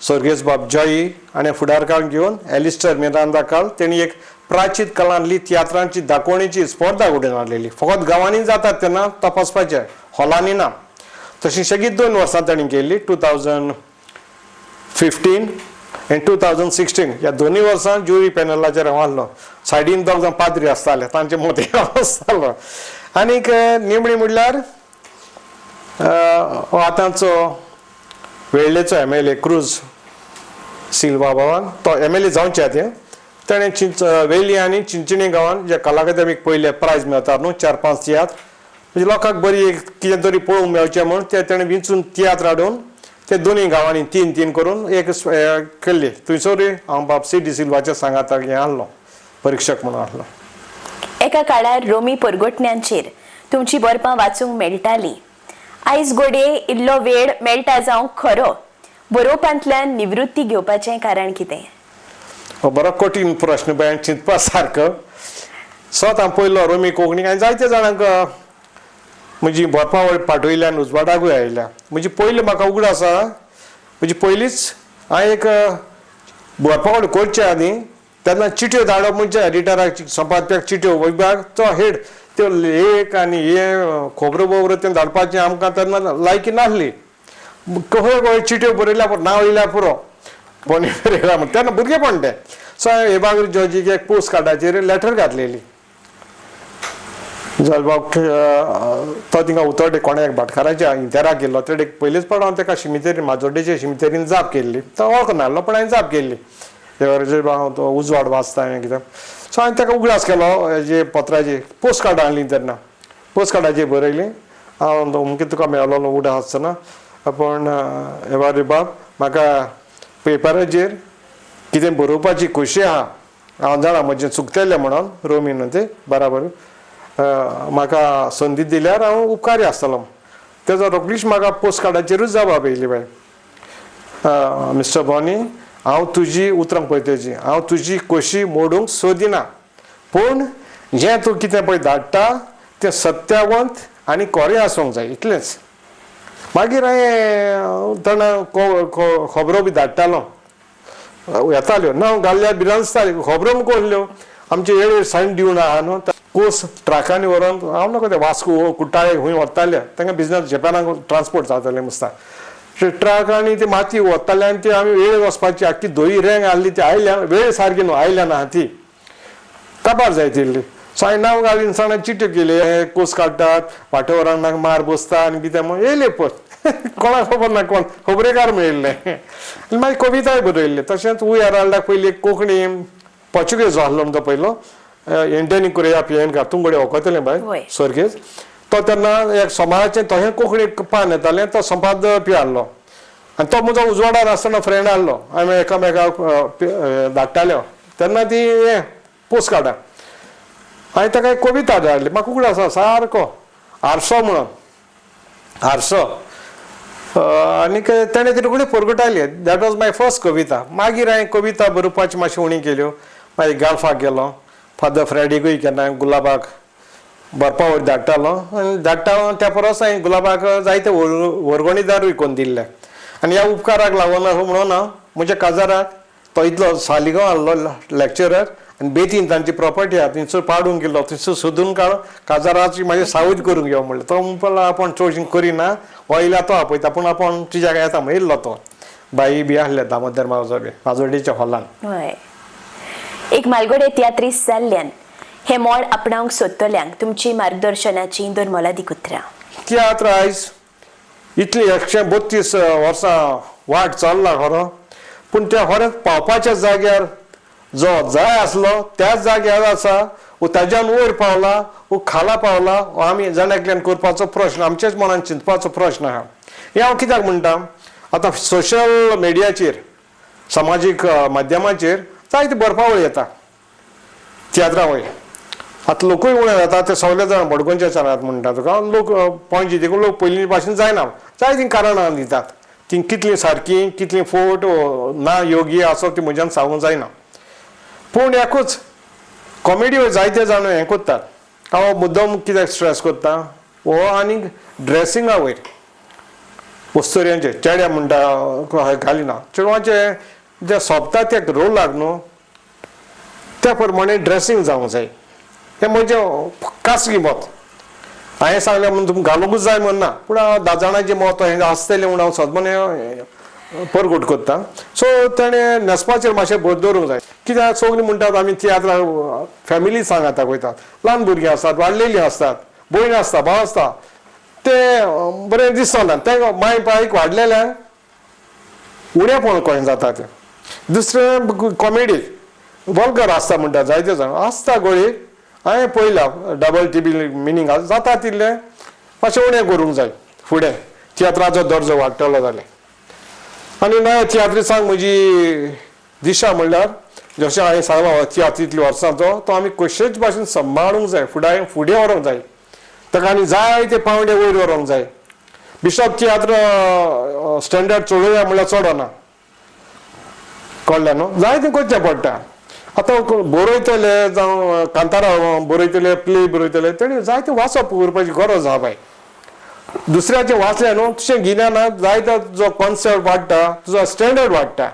सर्गेस्त बाब जॉई आनी फुडारकार घेवन एलिस्टर मिरांदाकाल तेणी एक प्राचीत कलांतली तियात्रांची दाखोवणेची स्पर्धा घडोवन हाडलेली. फकत गांवांनी जातात तेन्ना तपासपाचें हॉलांनी ना. तशी सगळीं 2 वर्सां ताणीं केल्ली 2015 आनी 2016 ह्या दोनूय वर्सां ज्युरी पॅनलाचेर हांव आसलो. सायडीन 2 जाण पाद्री आसताले तांचे मदें हांव आसतालो. आनीक निमणी म्हणल्यार आतांचो वेळ्ळेचो MLA क्रूज सिल्वा बाबान तो MLA जावचे ते ताणें वेली आनी चिंचिणी गांवांत जे कला अकादेमीक पयले प्रायज मेळटा न्हू 4-5 तियात्र म्हणजे लोकांक बरी एक कितें तरी पळोवंक मेळचें म्हणून ते ताणें विंचून तियात्र हाडून ते दोनूय गांवांनी 3-3 करून एक केल्ली. थंयसरूय हांव बाब C.D. सिल्वाच्या सांगाताक हें आसलो परीक्षक म्हणून आसलो. एका काळार रोमी परगोटण्यांचेर तुमची बरपां वाचूंक मेळटालीं. आयज घोडये इल्लो वेळ मेळटा जावं खरो बरोवपांतल्यान निवृत्ती घेवपाचें कारण कितें? हो बरो कठीण प्रश्न बाय चिंतपा सारको. स्वता पयलो रोमी कोंकणीक हांवें जायत्या जाणांक म्हजी बरपां पाठयल्यान उजवाडाकूय आयल्या. म्हजी पयली म्हाका उगड आसा म्हजी पयलीच हांवें एक बरपां करचे आनी तेन्ना चिट्यो धाडप म्हणजे एडिटराक संपादकाक चिट्यो विभाग तो हेड त्यो लेख आनी हे खोबरो बोबरो तें धाडपाचें आमकां तेन्ना लायकी नासली. खंय चिट्यो बरयल्या पुरो नांव येयल्या पुरो तेन्ना भुरगेपण तें. सो हांवें हे बागर जॉजीक एक पोस्ट कार्डाचेर लेटर घातलेली. जलबाब तो थिंगा उतरडे कोणा एक भाटकाराच्या इंतेराक गेल्लो तेडे पयलींच पड हांव ताका शिमितेरीन माजोड्डेचे शिमितेरीन जाप केल्ली. तो वळख नासलो पण हांवें जाप केल्ली. हांव तो उजवाड वाचता हांवें कितें. सो हांवें ताका उगडास केलो हेजे पत्राची पोस्ट कार्डां हाडलीं तेन्ना पोस्ट कार्डाचेर बरयलीं. हांव अमकें तुका मेळलो उगडास आसतना पण हे रे बाब म्हाका पेपराचेर कितें बरोवपाची खोशी आहा. हांव जाणा म्हजें चुकतलें म्हणून रोमीन तें बराबर म्हाका संदी दिल्यार हांव उपकारी आसतलो. तेजो रोखडीच म्हाका पोस्ट कार्डाचेरूच जबाब येयली बाय. मिस्टर बॉनी हांव तुजी उतरां पळय तेजी हांव तुजी खोशी मोडूंक सोदिना पूण जें तूं कितें पळय धाडटा तें सत्यावंत आनी खरें आसूंक जाय इतलेंच. मागीर हांवें तेन्ना खबरो बी धाडटालो येताल्यो ना घाल्ल्या भिरांसताल्यो खबरो मुको आहल्यो आमचे वेळ सायन दिवन आहा न्हू कोस ट्राकांनी व्हरोन हांव नाका ते वास्को कुट्टाळे खंय व्हरताले तांकां बिजनस जपानाक ट्रान्सपोर्ट जातालें मुस्ता. ट्रकांनी ती माती व्हरताले आनी ती आमी वेळ वचपाची आख्खी धोई रेंग आहली ती आयल्या वेळ सारकी न्हू आयल्या ना ती काबार जाय तिल्ली. सो हांवें नांव घालीन सणाक चिट्ट्यो केली हे कोस काडटात वाटेवरांक मार बसता आनी कितें म्हणून येयले पळय कोणाक खबर ना कोण खबरेकार मेळिल्ले. मागीर कविताय बरयल्ले. तशेंच उयाराल्डाक पयलीं कोंकणी पोर्चुगेज आसलो तो पयलो इंडियन कोरिया पियन का तुमकडे वखतलें वय. बाय सर्गेस तो तेन्ना एक समाजाचें तशें कोंकणी पान येतालें तो संपाद पियाल्लो आनी तो म्हजो उजवाडार आसतना फ्रेंड आहलो आमी एकामेकाक धाडटाल्यो तेन्ना ती हें पोस्ट कार्डां हांवें ताका एक कविता धाडली म्हाका उगड आसा सारको आरसो म्हणून आरसो आनीक तेणें ती रोखडी परगटायली दॅट वॉज माय फर्स्ट कविता मागीर हांवें कविता बरोवपाची मातशी उणी केल्यो मागीर गाल्फाक गेलो फादर फ्रेडीकूय केन्ना गुलाबाक बरपा वयर धाडटालो आनी धाडटा त्या परस हांवें गुलाबाक जायते वर्गणीदारूय करून दिल्ले आनी ह्या उपकाराक लागून म्हणून हांव म्हज्या काजाराक तो इतलो सालिगांव आहलो लॅक्चरर आनी बेतीन तांची प्रॉपर्टी आहा थंयसर पाडून गेलो थंयसर सोदून काड काजाराची म्हाजी सावध करूंक घेवं म्हणलें तो म्हणपाक आपूण चडशीं करिना वयल्या तो आपयता पूण आपूण तुज्या येता म्हणून येयल्लो तो बाई बी आहले दामोदर मावजो बी माजोड्डेच्या हॉलान हय एक मालगुडे तियात्रीस जाल्ल्यान हे मोड आपणावंक सोदतल्यांक तुमची मार्गदर्शनाची दोन मोलादीक उतरां तियात्र आयज इतली 132 वर्सां वाट चल्ला खरो पूण त्या खरेंच पावपाच्या जाग्यार जो जाय आसलो त्याच जाग्यार आसा वो ताज्यान वयर पावला वो खाला पावला हो आमी जाणांतल्यान करपाचो प्रश्न आमचेच मनान चिंतपाचो प्रश्न आहा हे हांव कित्याक म्हणटा आतां सोशल मिडियाचेर समाजीक माध्यमाचेर जायते बरपावळ येता तियात्रा वयर आतां लोकूय उणें जाता ते सगळे जाण बडगोंचे चलतात म्हणटा तुका लोक पणजी देखून लोक पयलीं भाशेन जायना जायतीं कारणां दितात ती कितलीं सारकीं कितलीं फोट ना योग्य आसो ती म्हज्यान सांगूंक जायना पूण एकूच कॉमेडी जायते जाण हें कोत्तात हांव मुद्दम कित्याक स्ट्रेस कोत्ता हो आनीक ड्रेसिंगा वयर वस्तुऱ्यांचे चेड्या म्हणटा घालिना चेडवांचे जे सोंपता ते रोलाक न्हू त्या प्रमाणे ड्रेसींग जावंक जाय हें म्हजें खासगी मत हांवें सांगलें म्हणून तुमकां घालूंकूच जाय म्हणना पूण हांव धा जाणांचें मत हें आसतलें म्हणून हांव सदमने परगट कोत्ता सो तेणें न्हेसपाचेर मातशें भर दवरूंक जाय कित्याक सगळीं म्हणटात आमी तियात्रा फॅमिली सांगाता वयतात ल्हान भुरगीं आसतात वाडलेलीं आसतात भयण आसता भाव आसता ते बरें दिसना ते माय पायक वाडलेल्यांक उणेपण कळें जाता तें दुसरें कॉमेडी वल्गर आसता म्हणटा जायते जाण आसता गोळी हांवें पळयलां डबल टिबल मिनींग जाता तितलें मातशें उणें करूंक जाय फुडें तियात्राचो दर्जो वाडटलो जाल्यार आनी नव्या तियात्रिसांक म्हजी दिशा म्हणल्यार जशें हांवें सांगलो तियात्र इतली वर्सांचो तो आमी कशेच भाशेन सांबाळूंक जाय फुडें व्हरोंक जाय ताका आनी जाय ते पावंडे वयर व्हरोंक जाय बिशप तियात्र स्टँडर्ड चडोवया म्हणल्यार चडना कळ्ळें न्हू जाय तें करचें पडटा आतां बरयतले जावं कांतारा बरयतले प्ले बरयतले तेणी जाय तें वाचप करपाची गरज आहा बाय दुसऱ्याचें वाचलें न्हू तुजें गिन्यान जाय तो तुजो कॉन्सेप्ट वाडटा तुजो स्टँडर्ड वाडटा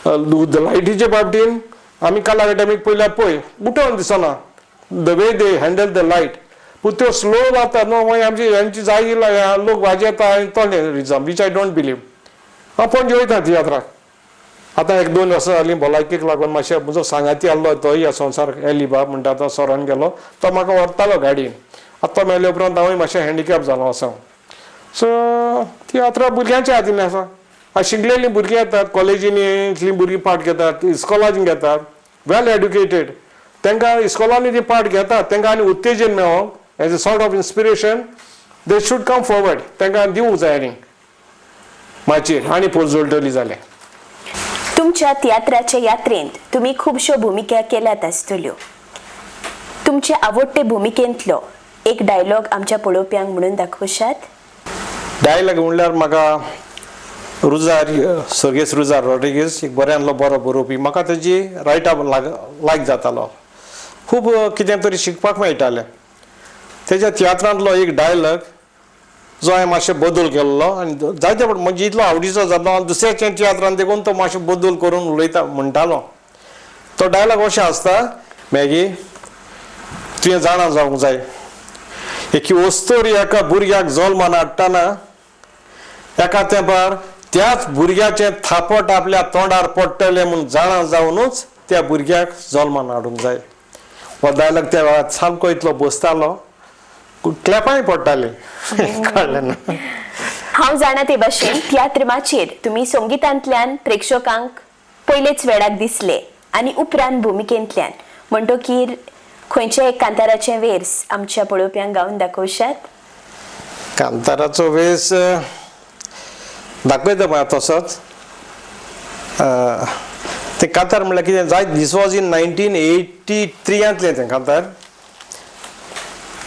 लायटीचे बाबतीन आमी काल एकाडेमीक पयल्यार पळय उठोवन दिसना the way they handle the light पूण त्यो स्लो जाता न्हू मागीर आमची हेंची जाय लोक वाजयता आनी तो regime which I don't believe हांव पणजे वयता तियात्राक आतां 1-2 वर्सां जालीं भलायकेक लागून मातशें म्हजो सांगाती आहलो तो ह्या संवसार एलिबा म्हणटा तो सोरोन गेलो तो म्हाका व्हरतालो गाडयेन आतां तो मेले उपरांत हांवूय मातशें हँडिकॅप जालो आसा सो तियात्रा भुरग्यांच्या हातीन आसा शिकलेलीं भुरगीं येतात कॉलेजींनी इतलीं भुरगीं पार्ट घेतात इस्कॉलांनी घेतात वेल एड्युकेटेड तांकां इस्कॉलांनी ती पार्ट घेतात तांकां आनी उत्तेजन मेळोंक as a sort of inspiration they should come forward तांकां दिवंक जाय आनी माचयेर आनी पोस्ट जोडटली जाल्यार तुमच्या तियात्राच्या यात्रेंत तुम्ही खूबश्यो भुमिका केल्यात आसतल्यो तुमचे आवडटे भुमिकेंतलो एक डायलॉग आमच्या पळोवप्यांक म्हणून दाखवशात डायलॉग म्हणल्यार म्हाका रुजार सर्गेस रुजार रॉड्रिगीस एक बऱ्यांतलो बरो बरोवपी म्हाका तेजी रायटा लायक जातालो खूब कितें तरी शिकपाक मेळटालें तेज्या तियात्रांतलो एक डायलॉग जो हांवें मातशें बदल केल्लो आनी जायते म्हणजे इतलो आवडीचो जालो आनी दुसऱ्याच्या तियात्रांत देखून तो मातशें बदल करून उलयता म्हणटालो तो डायलॉग अशें आसता मॅगी तुवें जाणा जावंक जाय एकी वस्तूर एका भुरग्याक जल्मान हाडटाना एका तेंपार त्याच भुरग्याचें थापट आपल्या तोंडार पडटलें म्हूण जाणा जावनूच त्या भुरग्याक जल्मान हाडूंक जाय हो डायलॉग त्या वेळार सामको इतलो बसतालो क्लॅपांय पडटाली कळ्ळें ना हांव जाणा ते भाशेन तियात्र माचयेर तुमी संगीतांतल्यान प्रेक्षकांक पयलेच वेळाक दिसले आनी उपरांत भुमिकेंतल्यान म्हणटकीर खंयचे एक कांताराचे वेर्स आमच्या पळोवप्यांक गावन दाखोवशात? कांताराचो वेस दाखयता पळय तसोच. ते कांतार म्हणल्यार कितें जायत दीस वॉज इन 1983 तें कांतार.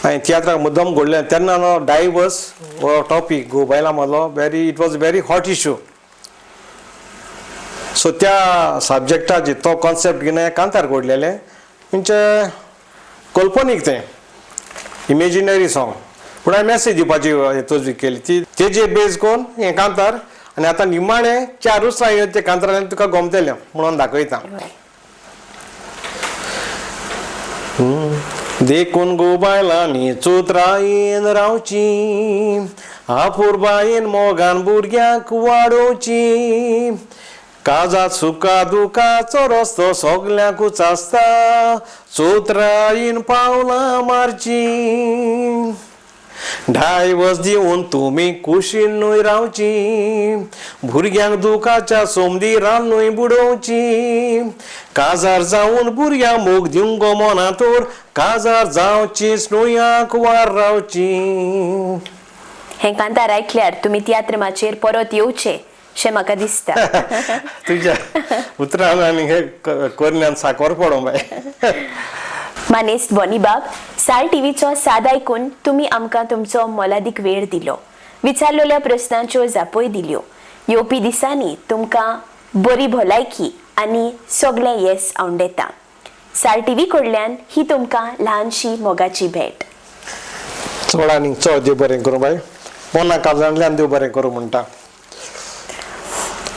हांवें तियात्राक मुद्दम घडलें तेन्ना न्हू डायवर्स हो टॉपीक गोबायला मदलो it was very hot issue. So त्या सब्जेक्टाचेर तो कॉन्सेप्ट घेवन कांतार घडलेलें. म्हणजे कल्पनीक तें इमेजिनरी सॉंग पूण हांवें मॅसेज दिवपाची हेतूच केली ती तेजे बेज करून हें कांतार. आनी आतां निमाणें 4 लायन्यो ते कांतारांतल्यान तुका गमतलें म्हणून दाखयता. देखून गोबायलांनी चोत्रायेन रावची, आपुरबायेन मोगान भुरग्यांक वाडोवची. काजात सुका दुखाचो रस्तो सगल्यांकूच आसता, चोत्रायेन पावलां मारची. डायवर्स दिवन तुमी कुशीनूय रावची, भुरग्यांक दुखाच्या सोमदीरान न्हय बुडोवची. काजार जावन भुरग्यांक मोग दिवंक गो मनातोर, काजार जावचीच न्हयांक वार रावची. हें कांतार आयकल्यार तुमी तियात्रमाचेर परत येवचे शें म्हाका दिसता. तुज्या उतरान आनी हे कोरन्यान साकर पडो बाय. मानेस्त बोनीबाब, साल टीव्हीचो साद आयकून तुमी आमकां तुमचो मोलादीक वेळ दिलो, विचारलेल्या प्रस्नांच्यो जापोय दिल्यो. येवपी दिसांनी तुमकां बरी भलायकी आनी सगळें येस आवंडेता. साल टीव्ही कडल्यान ही तुमकां ल्हानशी मोगाची भेट. चड आनी चड देव बरें करूं बाय. पोना काजांतल्यान देव बरें करूं म्हणटा.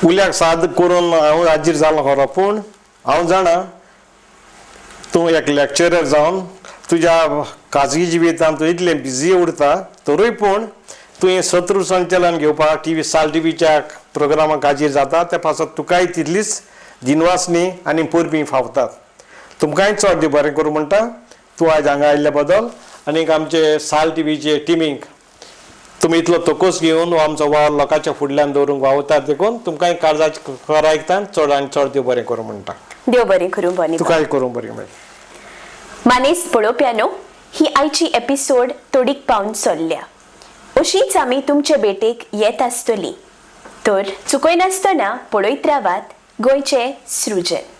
उल्याक साद करून हांव हाजीर जालो खरो, पूण हांव जाणा तूं एक लेक्चरर जावन तुज्या खाजगी जिवितांत तूं इतलें बिजी उरता, तरूय पूण तूं हें सत्रू संचलन घेवपाक टीव्ही साल टीव्हीच्या प्रोग्रामाक हाजीर जाता त्या पासत तुकाय तितलीच दिनवासनी आनी पोरबी फावतात. तुमकांय चड देव बरें करूं म्हणटा. तूं आयज हांगा आयिल्ल्या बद्दल आनीक आमचे साल टीव्हीचे टिमीक तुमी इतलो तोकोस घेवन हो आमचो वावर लोकांच्या फुडल्यान दवरूंक वावतात देखून तुमकांय काळजाची खर आयकता. चड आनी चड देव बरें करूं म्हणटा. देव बरें करूं बोनीबाब. तुकाय करूं बरें बाय. मानेस्त पळोवप्यानो, ही आयची एपिसोड तोडीक पावन चल्ल्या. अशीच आमी तुमचे भेटेक येत आसतलीं. तर चुकय नासतना पळयत रावात गोंयचें सृजन.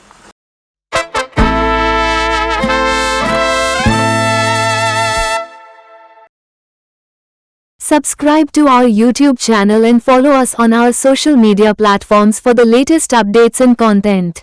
Subscribe to our YouTube channel and follow us on our social media platforms for the latest updates and content.